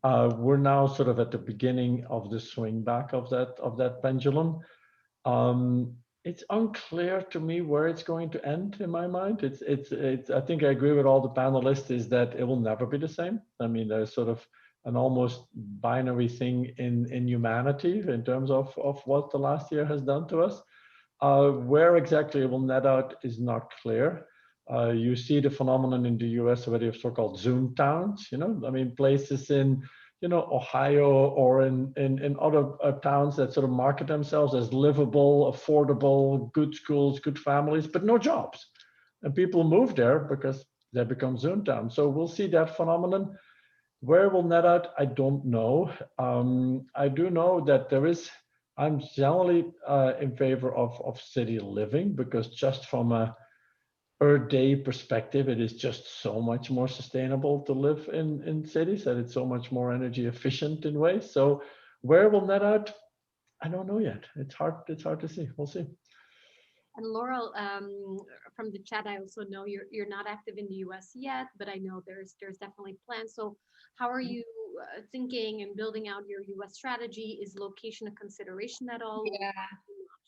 We're now sort of at the beginning of the swing back of that pendulum. It's unclear to me where it's going to end in my mind. It's I think I agree with all the panelists is that it will never be the same. I mean, there's sort of an almost binary thing in humanity in terms of what the last year has done to us. Where exactly it will net out is not clear. You see the phenomenon in the US where they have so-called Zoom towns, you know, I mean, places in, you know, Ohio or in other towns that sort of market themselves as livable, affordable, good schools, good families, but no jobs. And people move there because they become Zoom towns. So we'll see that phenomenon. Where it will net out, I don't know. I do know that I'm generally in favor of city living because just from a per day perspective, it is just so much more sustainable to live in cities and it's so much more energy efficient in ways. So where will net out? I don't know yet. It's hard to see. We'll see. And Laurel, from the chat, I also know you're not active in the US yet, but I know there's definitely plans. So how are you thinking and building out your US strategy? Is location a consideration at all? Yeah.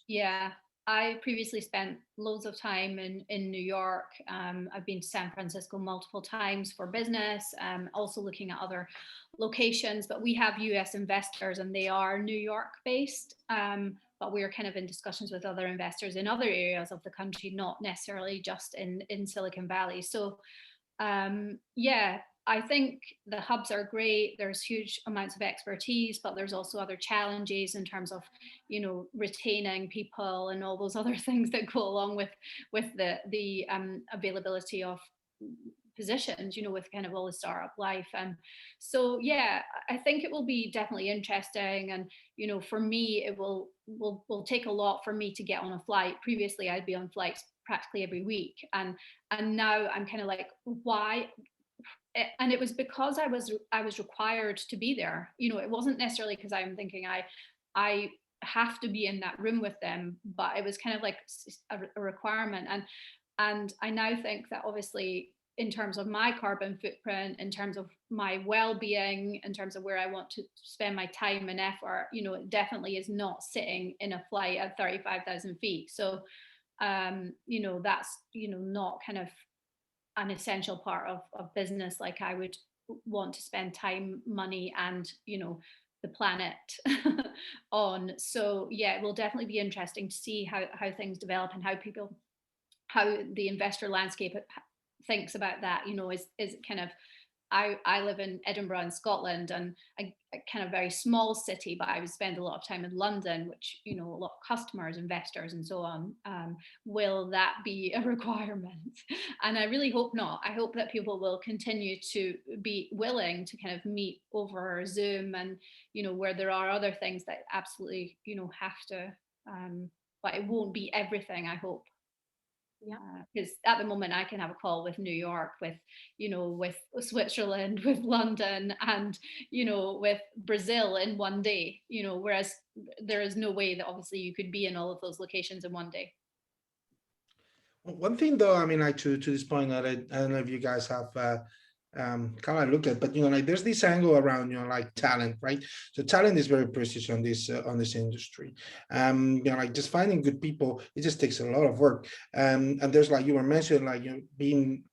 Yeah, I previously spent loads of time in New York. I've been to San Francisco multiple times for business, also looking at other locations, but we have US investors and they are New York based. But we're kind of in discussions with other investors in other areas of the country, not necessarily just in Silicon Valley. So yeah, I think the hubs are great. There's huge amounts of expertise, but there's also other challenges in terms of, you know, retaining people and all those other things that go along with the availability of positions, you know, with kind of all the startup life. And so, yeah, I think it will be definitely interesting. And, you know, for me, it will take a lot for me to get on a flight. Previously, I'd be on flights practically every week. And now I'm kind of like, why? And it was because I was required to be there. You know, it wasn't necessarily because I'm thinking I have to be in that room with them, but it was kind of like a requirement. And I now think that obviously in terms of my carbon footprint, in terms of my well-being, in terms of where I want to spend my time and effort, you know, it definitely is not sitting in a flight at 35,000 feet. So you know, that's, you know, not kind of an essential part of business like I would want to spend time, money, and, you know, the planet on. So yeah, it will definitely be interesting to see how things develop and how the investor landscape thinks about that. You know, is kind of, I live in Edinburgh in Scotland, and a kind of very small city, but I would spend a lot of time in London, which, you know, a lot of customers, investors, and so on. Will that be a requirement? And I really hope not. I hope that people will continue to be willing to kind of meet over Zoom, and, you know, where there are other things that absolutely, you know, have to, but it won't be everything, I hope. Yeah. Because at the moment I can have a call with New York, with, you know, with Switzerland, with London, and, you know, with Brazil in one day, you know, whereas there is no way that obviously you could be in all of those locations in one day. One thing though, I mean, like to this point, that I don't know if you guys have kind of looked at, but, you know, like there's this angle around, you know, like talent, right? So talent is very precious on this industry. You know, like just finding good people, it just takes a lot of work. And there's, like you were mentioning, like, you know, being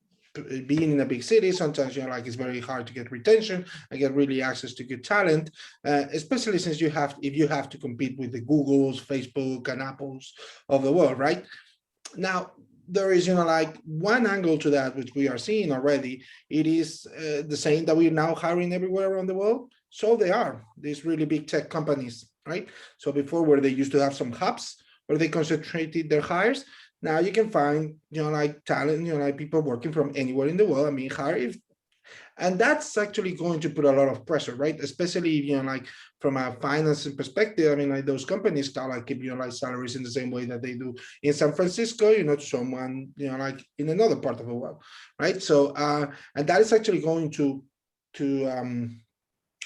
in a big city, sometimes, you know, like it's very hard to get retention and get really access to good talent, especially since if you have to compete with the Googles, Facebook, and Apples of the world, right? Now, there is, you know, like one angle to that, which we are seeing already. It is the saying that we're now hiring everywhere around the world. So they are these really big tech companies, right? So before, where they used to have some hubs where they concentrated their hires, now you can find, you know, like talent, you know, like people working from anywhere in the world. I mean, And that's actually going to put a lot of pressure, right? Especially, you know, like from a financing perspective. I mean, like those companies can't like keep, you know, like salaries in the same way that they do in San Francisco, you know, to someone, you know, like in another part of the world, right? So, and that is actually going to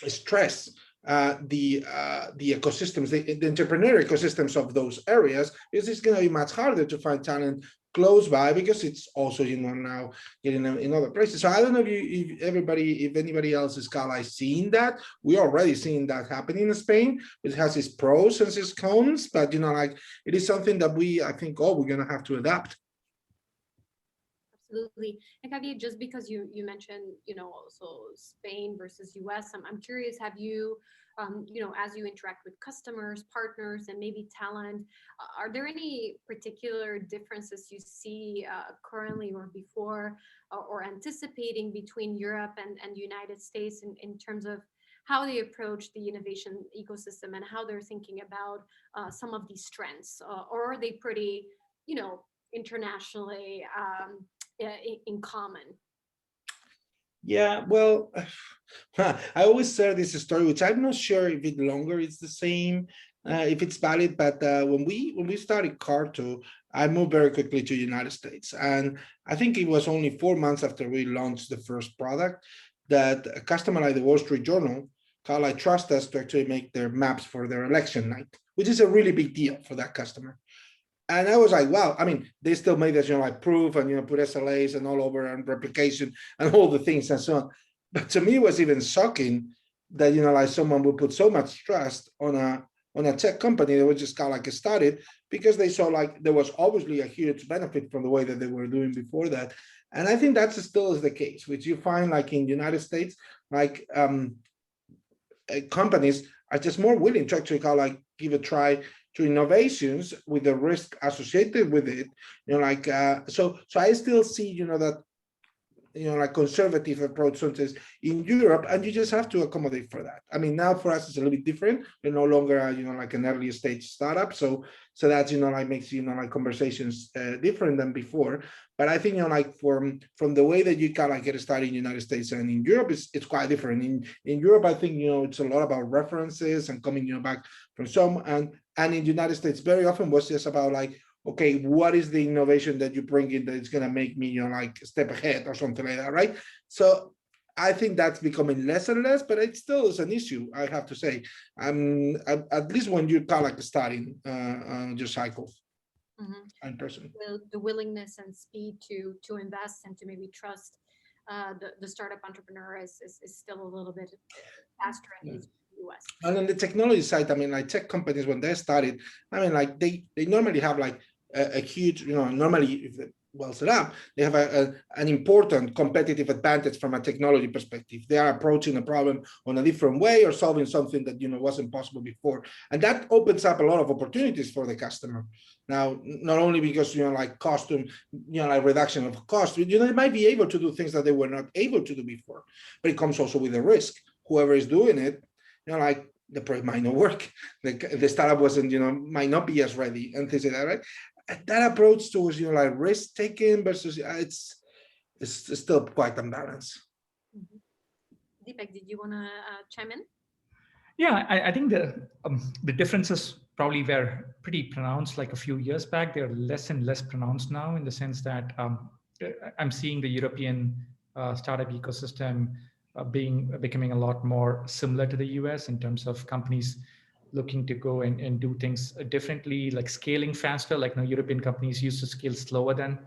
stress the ecosystems, the entrepreneurial ecosystems of those areas, because it's going to be much harder to find talent close by, because it's also, you know, now getting in other places. So I don't know if anybody else is kind of like seeing that. We're already seeing that happening in Spain. It has its pros and its cons, but, you know, like it is something that I think, we're going to have to adapt. Absolutely. And Javier, just because you mentioned, you know, also Spain versus US, I'm curious, have you, you know, as you interact with customers, partners, and maybe talent, are there any particular differences you see currently or before or anticipating between Europe and the United States in terms of how they approach the innovation ecosystem and how they're thinking about some of these trends? Or are they pretty, you know, internationally in common? Yeah, well, I always share this story, which I'm not sure if it longer it's the same, if it's valid. But when we started Carto, I moved very quickly to the United States, and I think it was only 4 months after we launched the first product that a customer like the Wall Street Journal kind of like trust us to actually make their maps for their election night, which is a really big deal for that customer. And I was like, wow, I mean, they still made this, you know, like proof and, you know, put SLAs and all over and replication and all the things and so on. But to me, it was even shocking that, you know, like someone would put so much trust on a tech company that was just kind of like started, because they saw like there was obviously a huge benefit from the way that they were doing before that. And I think that's still is the case, which you find like in the United States, like companies are just more willing to actually kind of like give a try to innovations with the risk associated with it, you know, like so I still see, you know, that, you know, like conservative approach sometimes in Europe, and you just have to accommodate for that. I mean, now for us it's a little bit different. We're no longer, you know, like an early stage startup, so that, you know, like makes, you know, like conversations different than before. But I think, you know, like from the way that you can like get started in the United States and in Europe, it's quite different. In Europe, I think, you know, it's a lot about references and coming, you know, back from some, and in the United States very often was just about like, okay, what is the innovation that you bring in that is going to make me, you know, like step ahead or something like that, right? So I think that's becoming less and less, but it still is an issue, I have to say. At least when you're kind of like starting your cycles in person. The willingness and speed to invest and to maybe trust the startup entrepreneur is still a little bit faster in the US. And on the technology side, I mean, like tech companies, when they started, I mean, like they normally have like a huge, you know, normally if they're well set up, they have an important competitive advantage from a technology perspective. They are approaching a problem on a different way or solving something that, you know, wasn't possible before. And that opens up a lot of opportunities for the customer. Now, not only because, you know, like cost, you know, like reduction of cost, you know, they might be able to do things that they were not able to do before, but it comes also with a risk. Whoever is doing it, you know, like the project might not work, the startup wasn't, you know, might not be as ready and things like that, right? And that approach towards, you know, like risk taking versus it's still quite unbalanced. Deepak, did you want to chime in? Yeah, I think the differences probably were pretty pronounced like a few years back. They're less and less pronounced now, in the sense that I'm seeing the European startup ecosystem becoming a lot more similar to the US in terms of companies looking to go and do things differently, like scaling faster. Like, you know, European companies used to scale slower than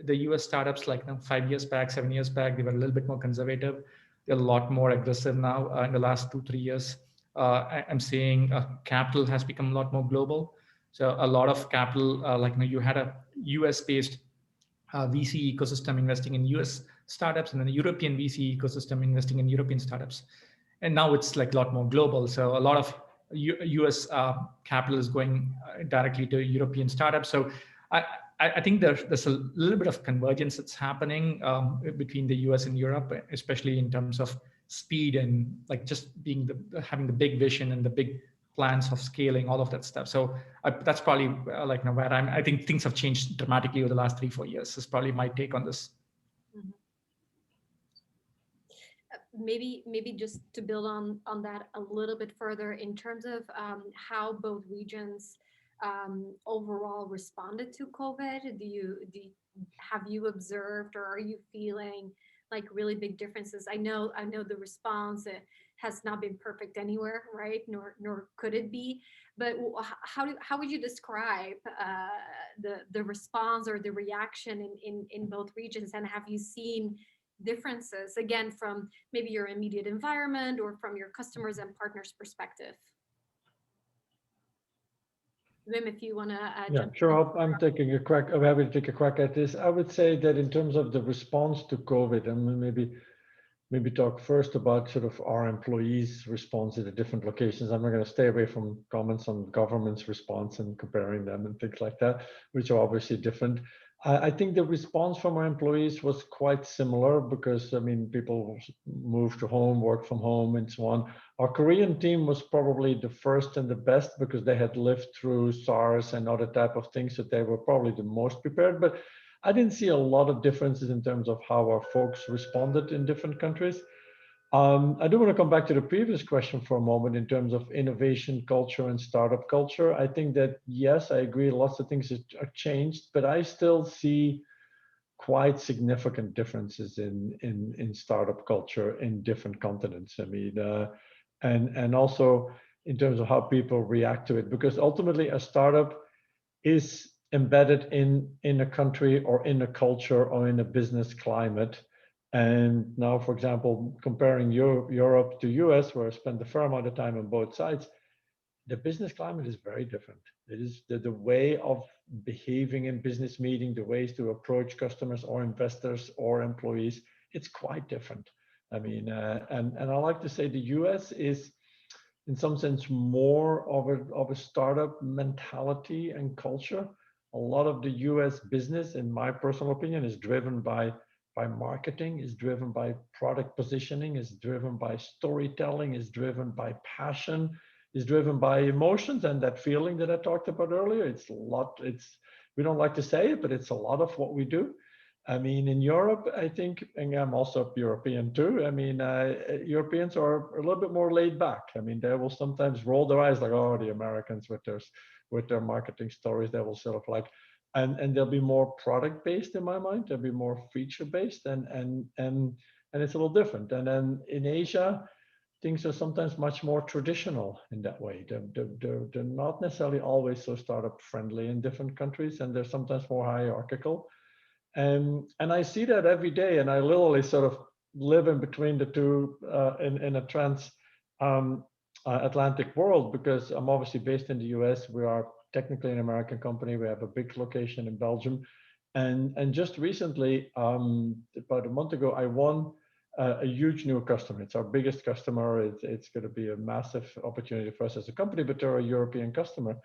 the US startups. Like, you know, 5 years back, 7 years back, they were a little bit more conservative. They're a lot more aggressive now in the last 2-3 years. I'm seeing capital has become a lot more global. So a lot of capital, like, you know, you had a US-based VC ecosystem investing in US startups, and then the European VC ecosystem investing in European startups. And now it's like a lot more global. So a lot of US capital is going directly to European startups. So I think there's a little bit of convergence that's happening between the US and Europe, especially in terms of speed and like just having the big vision and the big plans of scaling, all of that stuff. So that's probably like, you know, where I think things have changed dramatically over the last 3-4 years. Is probably my take on this. maybe just to build on that a little bit further in terms of how both regions overall responded to COVID. Have you observed, or are you feeling like really big differences? I know the response has not been perfect anywhere, right? Nor could it be. But how would you describe the response or the reaction in both regions? And have you seen differences again from maybe your immediate environment or from your customers and partners perspective? Wim, if you want to Yeah, jump sure. in. I'm taking a crack. I'm happy to take a crack at this. I would say that in terms of the response to COVID, and maybe talk first about sort of our employees' response at the different locations. I'm not going to stay away from comments on government's response and comparing them and things like that, which are obviously different. I think the response from our employees was quite similar because, I mean, people moved to home, work from home, and so on. Our Korean team was probably the first and the best because they had lived through SARS and other type of things, so they were probably the most prepared. But I didn't see a lot of differences in terms of how our folks responded in different countries. I do want to come back to the previous question for a moment in terms of innovation culture and startup culture. I think that, yes, I agree, lots of things are changed, but I still see quite significant differences in startup culture in different continents. I mean, and also in terms of how people react to it, because ultimately a startup is embedded in a country or in a culture or in a business climate. And now, for example, comparing Europe to US, where I spend a fair amount of time on both sides, the business climate is very different. It is the way of behaving in business meeting, the ways to approach customers or investors or employees, it's quite different. I mean, and I like to say the US is in some sense more of a startup mentality and culture. A lot of the US business, in my personal opinion, is driven by marketing, is driven by product positioning, is driven by storytelling, is driven by passion, is driven by emotions and that feeling that I talked about earlier. It's a lot, we don't like to say it, but it's a lot of what we do. I mean, in Europe, I think, and I'm also European too. I mean, Europeans are a little bit more laid back. I mean, they will sometimes roll their eyes like, oh, the Americans with their marketing stories, they will sort of like, and they'll be more product based in my mind. They'll be more feature based, and it's a little different. And then in Asia, things are sometimes much more traditional in that way. They're not necessarily always so startup friendly in different countries, and they're sometimes more hierarchical. And I see that every day, and I literally sort of live in between the two in a Atlantic world, because I'm obviously based in the US. We are technically an American company. We have a big location in Belgium. And just recently, about a month ago, I won a huge new customer. It's our biggest customer. It's going to be a massive opportunity for us as a company, but they're a European customer.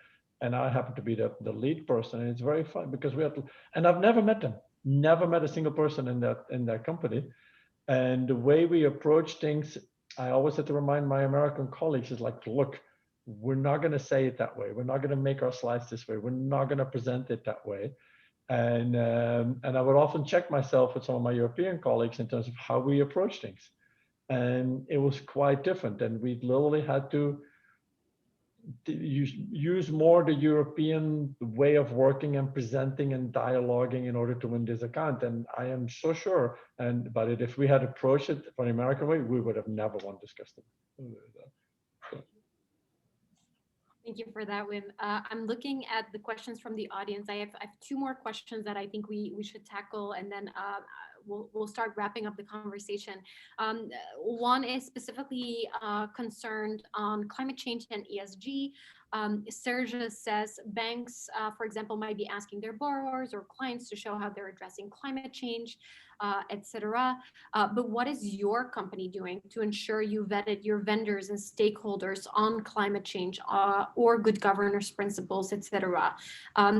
And I happen to be the lead person. And it's very fun because we have to, and I've never met them, never met a single person in that company. And the way we approach things, I always have to remind my American colleagues is like, look, we're not going to say it that way. We're not going to make our slides this way. We're not going to present it that way. And I would often check myself with some of my European colleagues in terms of how we approach things. And it was quite different. And we literally had to use more the European way of working and presenting and dialoguing in order to win this account. And I am so sure about it. If we had approached it from the American way, we would have never won this customer. Thank you for that, Wim. I'm looking at the questions from the audience. I have two more questions that I think we should tackle, and then we'll start wrapping up the conversation. One is specifically concerned on climate change and ESG. Serge says banks, for example, might be asking their borrowers or clients to show how they're addressing climate change, etc. But what is your company doing to ensure you vetted your vendors and stakeholders on climate change or good governance principles, etc.?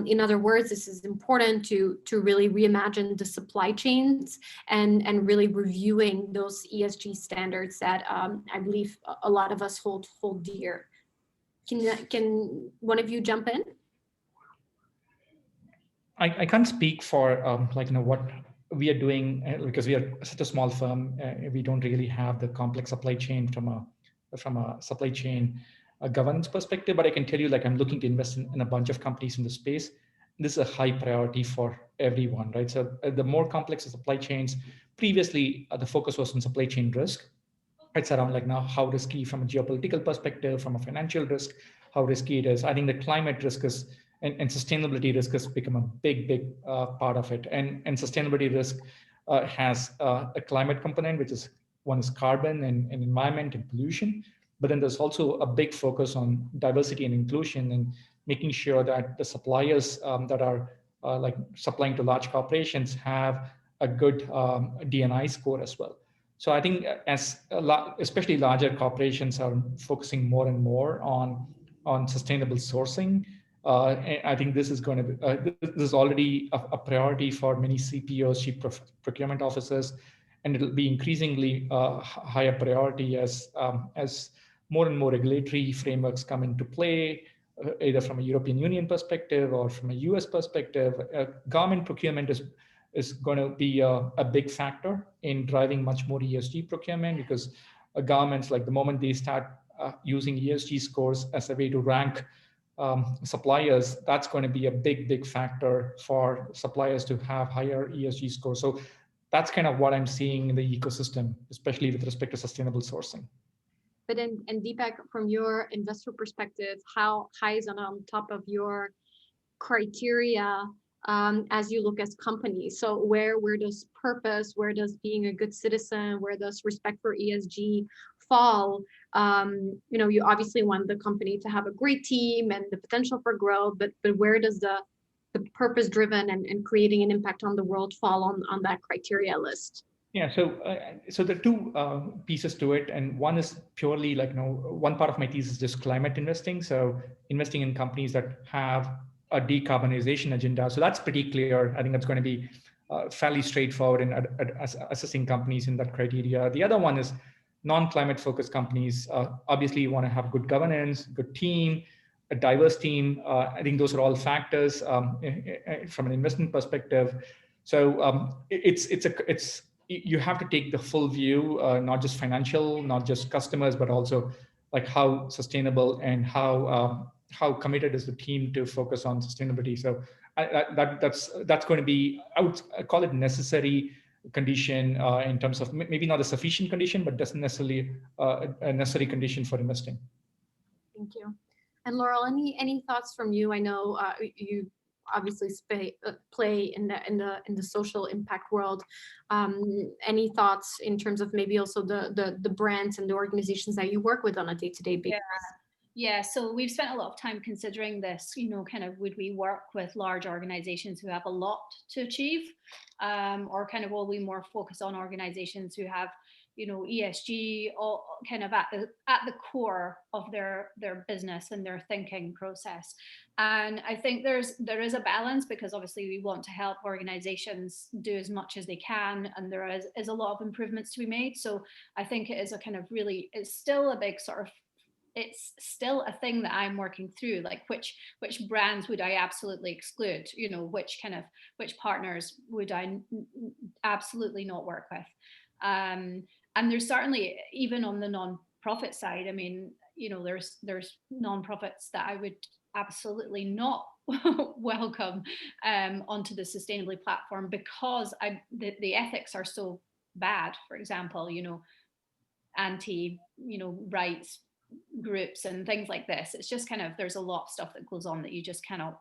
In other words, this is important to really reimagine the supply chains and really reviewing those ESG standards that I believe a lot of us hold dear. Can one of you jump in? I can't speak for what we are doing, because we are such a small firm, we don't really have the complex supply chain from a supply chain governance perspective. But I can tell you, like, I'm looking to invest in a bunch of companies in the space. This is a high priority for everyone, right? So the more complex the supply chains, previously the focus was on supply chain risk. It's around like now how risky from a geopolitical perspective, from a financial risk, how risky it is. I think the climate risk is and sustainability risk has become a big part of it. And sustainability risk has a climate component, which is one is carbon and environment and pollution. But then there's also a big focus on diversity and inclusion and making sure that the suppliers that are like supplying to large corporations have a good D&I score as well. So I think as especially larger corporations are focusing more and more on sustainable sourcing, I think this is going to be this is already a priority for many CPOs, chief procurement officers, and it'll be increasingly higher priority as more and more regulatory frameworks come into play, either from a European Union perspective or from a US perspective. Government procurement is going to be a big factor in driving much more ESG procurement, because governments, like the moment they start using ESG scores as a way to rank suppliers, that's going to be a big factor for suppliers to have higher ESG scores. So that's kind of what I'm seeing in the ecosystem, especially with respect to sustainable sourcing. But and Deepak, from your investor perspective, how high is on top of your criteria as you look as companies? So where does purpose, where does being a good citizen, where does respect for ESG fall? You know, you obviously want the company to have a great team and the potential for growth, but where does the purpose driven and creating an impact on the world fall on that criteria list? Yeah, so there are two pieces to it, and one is purely like, you know, one part of my thesis is just climate investing. So investing in companies that have a decarbonization agenda. So that's pretty clear. I think that's going to be fairly straightforward in assessing companies in that criteria. The other one is non-climate focused companies. Obviously, you want to have good governance, good team, a diverse team. I think those are all factors from an investment perspective. So it's you have to take the full view, not just financial, not just customers, but also like how sustainable and how committed is the team to focus on sustainability. So that's going to be, I would call it necessary condition in terms of maybe not a sufficient condition, but doesn't necessarily a necessary condition for investing. Thank you. And Laurel, any thoughts from you? I know you obviously play in the social impact world. Any thoughts in terms of maybe also the brands and the organizations that you work with on a day-to-day basis? Yeah, so we've spent a lot of time considering this, you know, kind of would we work with large organizations who have a lot to achieve, or kind of will we more focus on organizations who have, you know, ESG all kind of at the core of their business and their thinking process. And I think there is a balance, because obviously we want to help organizations do as much as they can, and there is a lot of improvements to be made. So I think it is a kind of really, it's still a big sort of, it's still a thing that I'm working through, like which brands would I absolutely exclude, you know, which partners would I absolutely not work with. And there's certainly, even on the non-profit side, I mean, you know, there's non-profits that I would absolutely not welcome onto the sustainability platform, because the ethics are so bad. For example, you know, rights groups and things like this. It's just kind of, there's a lot of stuff that goes on that you just cannot,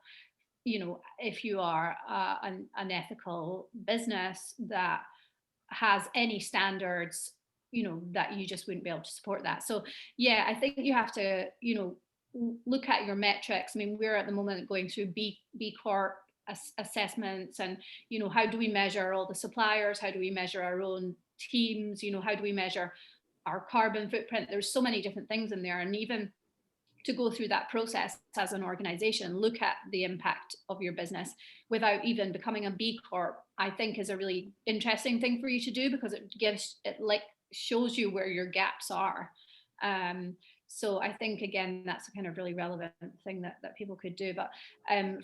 you know, if you are an ethical business that has any standards, you know, that you just wouldn't be able to support that. So yeah, I think you have to, you know, look at your metrics. I mean, we're at the moment going through B Corp assessments, and, you know, how do we measure all the suppliers? How do we measure our own teams? You know, how do we measure our carbon footprint? There's so many different things in there. And even to go through that process as an organization, look at the impact of your business without even becoming a B Corp, I think is a really interesting thing for you to do, because it shows you where your gaps are. So I think, again, that's a kind of really relevant thing that people could do. But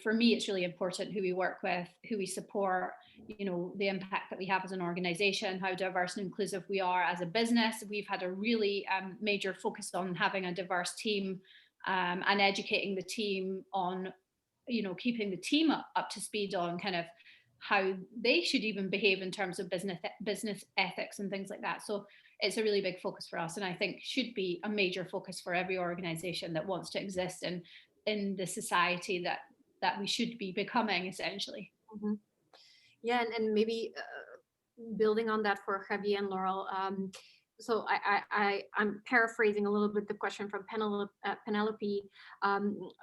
for me, it's really important who we work with, who we support, you know, the impact that we have as an organization, how diverse and inclusive we are as a business. We've had a really major focus on having a diverse team and educating the team on, you know, keeping the team up to speed on kind of how they should even behave in terms of business ethics and things like that. So it's a really big focus for us, and I think should be a major focus for every organization that wants to exist in the society that we should be becoming, essentially. Mm-hmm. Yeah, and maybe building on that for Javier and Laurel. So I'm paraphrasing a little bit the question from Penelope,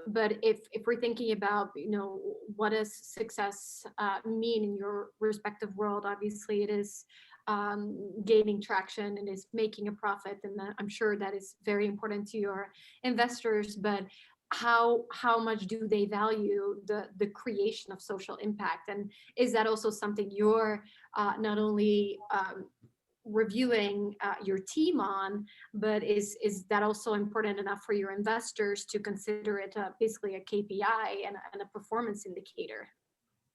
but if we're thinking about, you know, what does success mean in your respective world, obviously it is gaining traction and is making a profit, and I'm sure that is very important to your investors. But how much do they value the creation of social impact, and is that also something you're not only reviewing your team on, but is that also important enough for your investors to consider it basically a KPI and a performance indicator?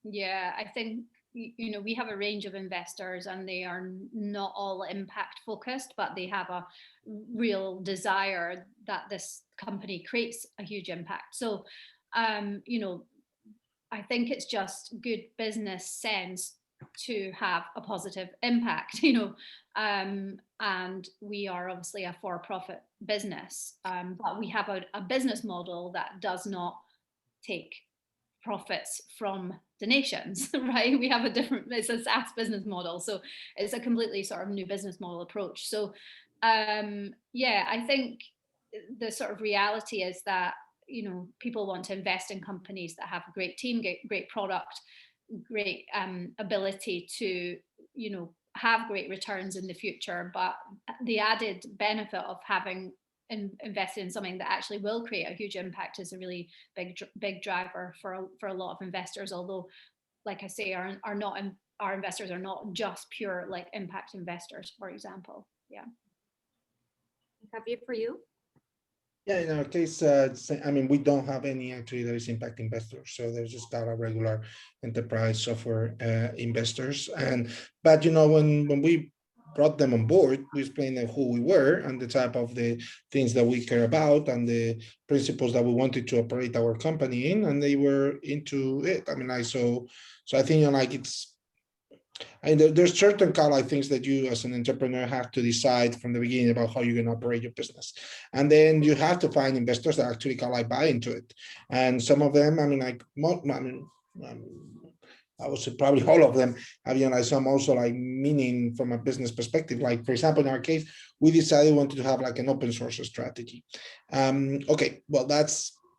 Yeah, I think, you know, we have a range of investors and they are not all impact focused, but they have a real desire that this company creates a huge impact. So, you know, I think it's just good business sense to have a positive impact, you know, and we are obviously a for-profit business, but we have a business model that does not take profits from donations, right? We have it's a SaaS business model. So it's a completely sort of new business model approach. So yeah, I think the sort of reality is that, you know, people want to invest in companies that have a great team, great product, great ability to, you know, have great returns in the future. But the added benefit of having invested in something that actually will create a huge impact is a really big driver for a lot of investors. Although, like I say, our investors are not just pure like impact investors, for example. Yeah. Javier, for you? Yeah, in our case, I mean, we don't have any actually that is impact investors. So there's just our regular enterprise software investors. But you know, when we brought them on board, we explained them who we were and the type of the things that we care about and the principles that we wanted to operate our company in, and they were into it. I mean, so I think, you know, like and there's certain kind of like things that you as an entrepreneur have to decide from the beginning about how you're going to operate your business. And then you have to find investors that actually kind of like buy into it. And some of them, I mean, like, I would say probably all of them have, you know, some also like meaning from a business perspective. Like, for example, in our case, we decided we wanted to have like an open source strategy. Okay, well,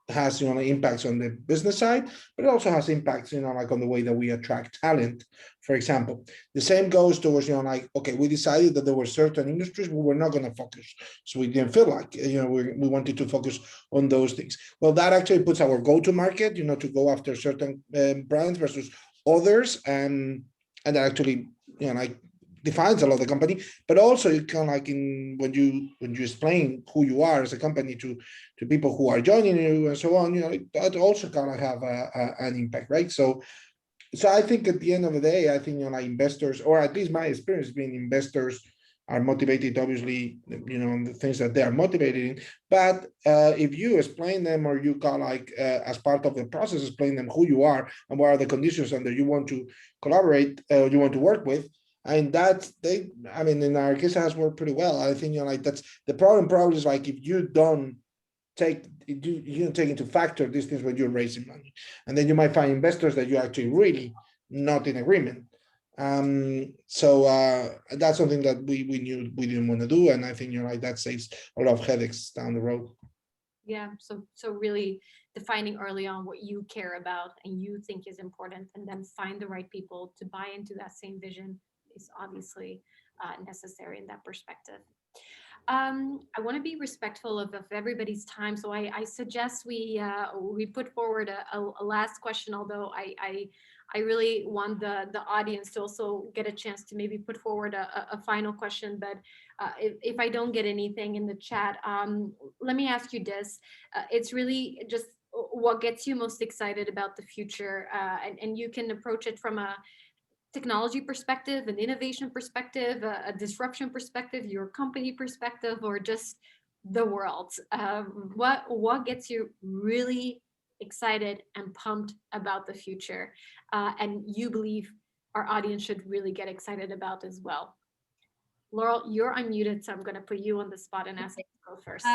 has, you know, impacts on the business side, but it also has impacts, you know, like on the way that we attract talent. For example, the same goes towards, you know, like, okay, we decided that there were certain industries we were not going to focus. So we didn't feel like, you know, we wanted to focus on those things. Well, that actually puts our go-to market, you know, to go after certain brands versus others. And that actually, you know, like defines a lot of the company, but also you kind of like when you explain who you are as a company to people who are joining you and so on, you know, that also kind of have an impact, right? So I think at the end of the day, I think, you know, like investors, or at least my experience being investors, are motivated, obviously, you know, on the things that they are motivated in. But if you explain them, or you kind of like as part of the process, explain them who you are and what are the conditions under you want to collaborate, you want to work with. And I mean, in our case, it has worked pretty well. I think, you know, like that's the problem. Probably is like if you don't you don't take into factor these things when you're raising money, and then you might find investors that you're actually really not in agreement. So that's something that we knew we didn't want to do, and I think, you know, like that saves a lot of headaches down the road. Yeah, so really defining early on what you care about and you think is important, and then find the right people to buy into that same vision is obviously necessary in that perspective. I want to be respectful of everybody's time, so I suggest we put forward a last question. Although I really want the audience to also get a chance to maybe put forward a final question. But if I don't get anything in the chat, let me ask you this. It's really just what gets you most excited about the future, and you can approach it from a technology perspective, an innovation perspective, a disruption perspective, your company perspective, or just the world. What gets you really excited and pumped about the future, and you believe our audience should really get excited about as well? Laurel, you're unmuted, so I'm going to put you on the spot and ask you to go first.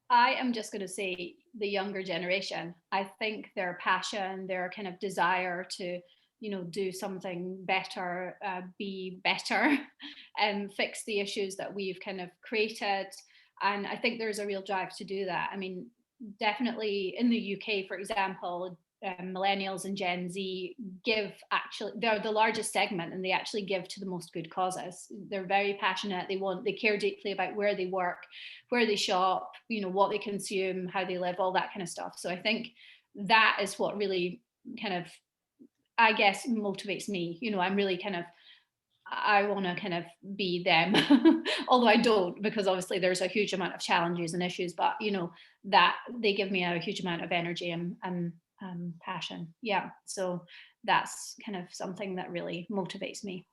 I am just going to say the younger generation. I think their passion, their kind of desire to, do something better, be better, and fix the issues that we've kind of created. And I think there's a real drive to do that. I mean, definitely in the UK, for example, millennials and Gen Z they're the largest segment, and they actually give to the most good causes. They're very passionate. They care deeply about where they work, where they shop, what they consume, how they live, all that kind of stuff. So I think that is what really kind of, I guess, motivates me. I'm really I want to kind of be them, although I don't, because obviously there's a huge amount of challenges and issues, but that they give me a huge amount of energy and passion. Yeah. So that's kind of something that really motivates me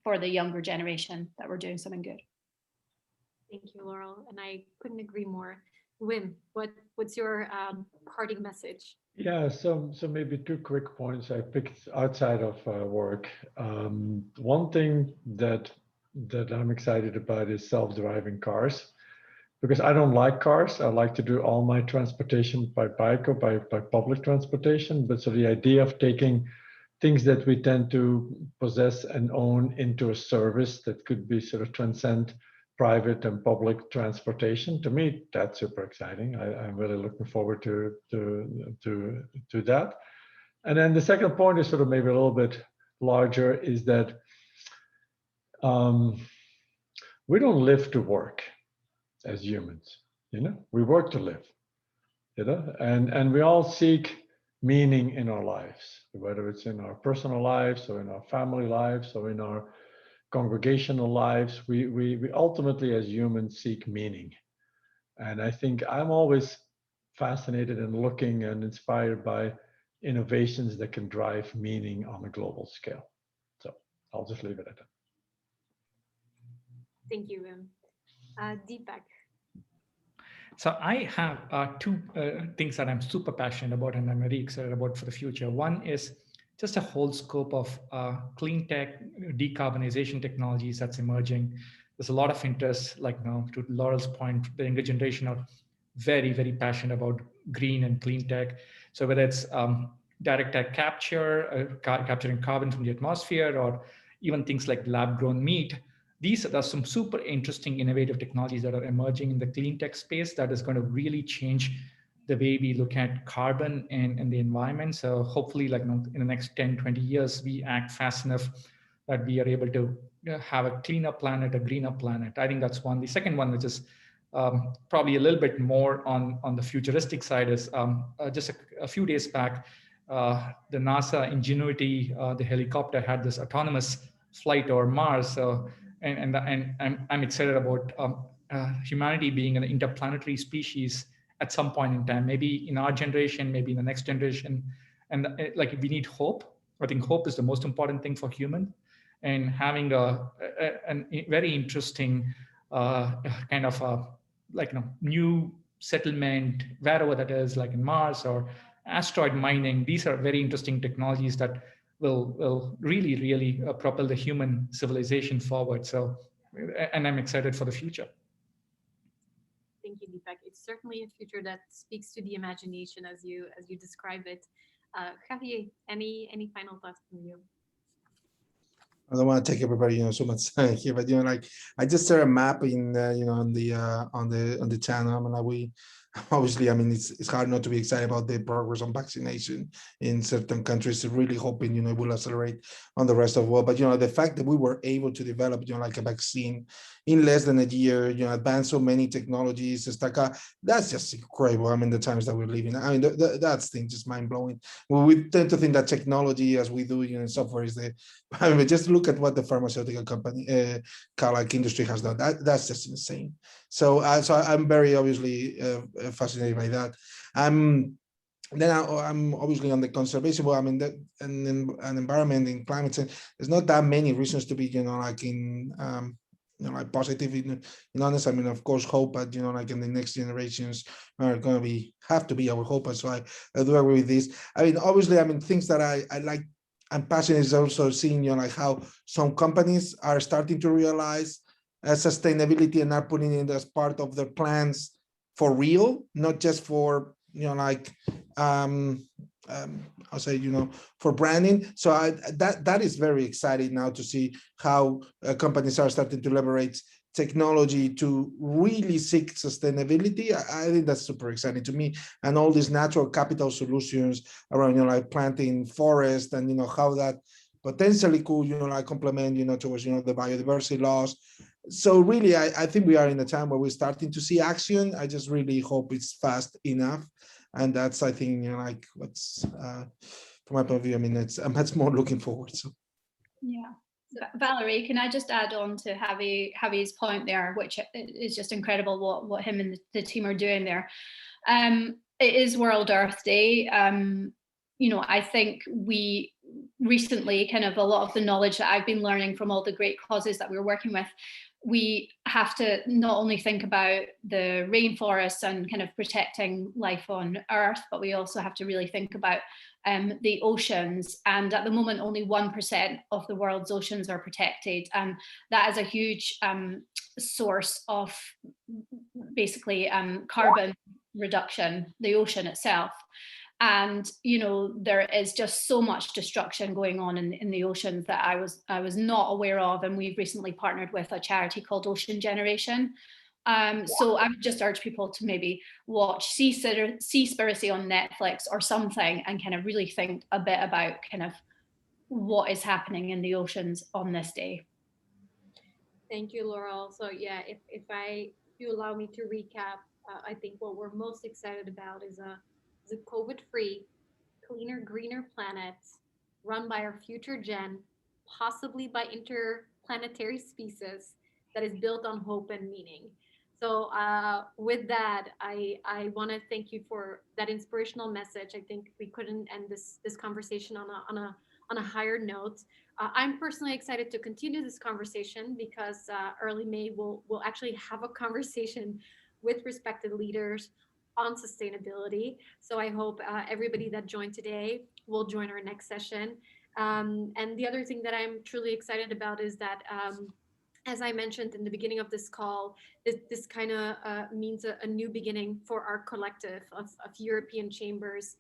for the younger generation, that we're doing something good. Thank you, Laurel. And I couldn't agree more. Wim, what's your parting message? Yeah, so maybe two quick points I picked outside of work. One thing that I'm excited about is self-driving cars, because I don't like cars. I like to do all my transportation by bike or by public transportation. But so the idea of taking things that we tend to possess and own into a service that could be sort of transcend private and public transportation, to me, that's super exciting. I'm really looking forward to that. And then the second point is sort of maybe a little bit larger, is that we don't live to work as humans, we work to live, and we all seek meaning in our lives, whether it's in our personal lives or in our family lives or in our congregational lives. We ultimately as humans seek meaning. And I think I'm always fascinated and looking and inspired by innovations that can drive meaning on a global scale. So I'll just leave it at that. Thank you, Wim. Deepak. So I have two things that I'm super passionate about and I'm very excited about for the future. One is just a whole scope of clean tech, decarbonization technologies that's emerging. There's a lot of interest, like now to Laurel's point, the younger generation are very, very passionate about green and clean tech. So whether it's direct air capture, capturing carbon from the atmosphere, or even things like lab grown meat, these are some super interesting, innovative technologies that are emerging in the clean tech space that is going to really change the way we look at carbon and the environment. So hopefully, like in the next 10, 20 years, we act fast enough that we are able to have a cleaner planet, a greener planet. I think that's one. The second one, which is probably a little bit more on the futuristic side, is just a few days back, the NASA Ingenuity, the helicopter, had this autonomous flight over Mars. So, and I'm excited about humanity being an interplanetary species at some point in time, maybe in our generation, maybe in the next generation. And like we need hope. I think hope is the most important thing for human, and having a very interesting kind of new settlement wherever that is, like in Mars or asteroid mining. These are very interesting technologies that will really propel the human civilization forward. So, and I'm excited for the future. Thank you, Deepak. It's certainly a future that speaks to the imagination as you describe it. Javier, any final thoughts from you? I don't want to take everybody, so much time here, but like I just saw a map in, on the channel. I mean, like we obviously, I mean, it's hard not to be excited about the progress on vaccination in certain countries. Really hoping, it will accelerate on the rest of the world. But, the fact that we were able to develop, like a vaccine in less than a year, advance so many technologies, that's just incredible. I mean, the times that we're living. I mean, that's thing just mind blowing. Well, we tend to think that technology, as we do, in software, is the. I mean, just look at what the pharmaceutical company, like industry has done. That's just insane. So I'm very obviously fascinated by that. Then I'm obviously on the conservation, but I mean that and an environment in climate change. There's not that many reasons to be, like in like positive. In honest, I mean, of course, hope, but like in the next generations are going to have to be our hope. So I do agree with this. I mean, obviously, I mean things that I like. I'm passionate is also seeing, like how some companies are starting to realize sustainability and are putting it as part of their plans for real, not just for like I'll say for branding. So that is very exciting now to see how companies are starting to leverage technology to really seek sustainability. I think that's super exciting to me, and all these natural capital solutions around like planting forest and how that potentially could like complement towards the biodiversity laws. So really, I think we are in a time where we're starting to see action. I just really hope it's fast enough, and that's I think like what's from my point of view. I mean, I'm much more looking forward. So yeah. Valerie, can I just add on to Javi's point there, which is just incredible what him and the team are doing there. It is World Earth Day. I think we recently, kind of a lot of the knowledge that I've been learning from all the great causes that we're working with, we have to not only think about the rainforests and kind of protecting life on Earth, but we also have to really think about the oceans. And at the moment, only 1% of the world's oceans are protected. And that is a huge source of basically carbon reduction, the ocean itself. And there is just so much destruction going on in the oceans that I was not aware of, and we've recently partnered with a charity called Ocean Generation. So I would just urge people to maybe watch Seaspiracy on Netflix or something, and kind of really think a bit about kind of what is happening in the oceans on this day. Thank you, Laurel. So yeah, if you allow me to recap, I think what we're most excited about is a COVID-free, cleaner, greener planet run by our future gen, possibly by interplanetary species that is built on hope and meaning. So with that, I want to thank you for that inspirational message. I think we couldn't end this conversation on a higher note. I'm personally excited to continue this conversation because early May we'll actually have a conversation with respected leaders on sustainability. So I hope everybody that joined today will join our next session. And the other thing that I'm truly excited about is that, as I mentioned in the beginning of this call, this kind of means a new beginning for our collective of European chambers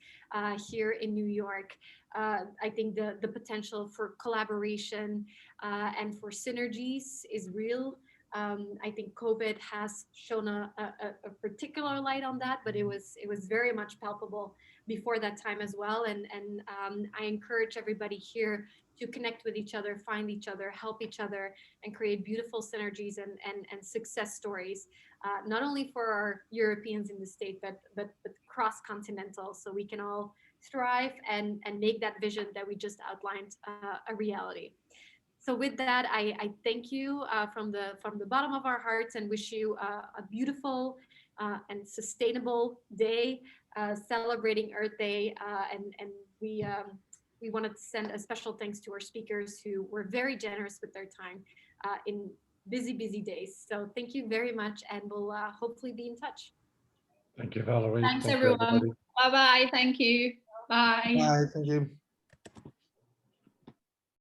here in New York. I think the potential for collaboration and for synergies is real. I think COVID has shown a particular light on that, but it was very much palpable before that time as well. And I encourage everybody here to connect with each other, find each other, help each other, and create beautiful synergies and success stories, not only for our Europeans in the state, but cross-continental, so we can all thrive and make that vision that we just outlined a reality. So with that, I thank you from the bottom of our hearts and wish you a beautiful and sustainable day celebrating Earth Day. And we wanted to send a special thanks to our speakers who were very generous with their time in busy days. So thank you very much, and we'll hopefully be in touch. Thank you, Valerie. Thanks, Thank you, everyone. everybody. Bye-bye. Thank you. Bye. bye, thank you.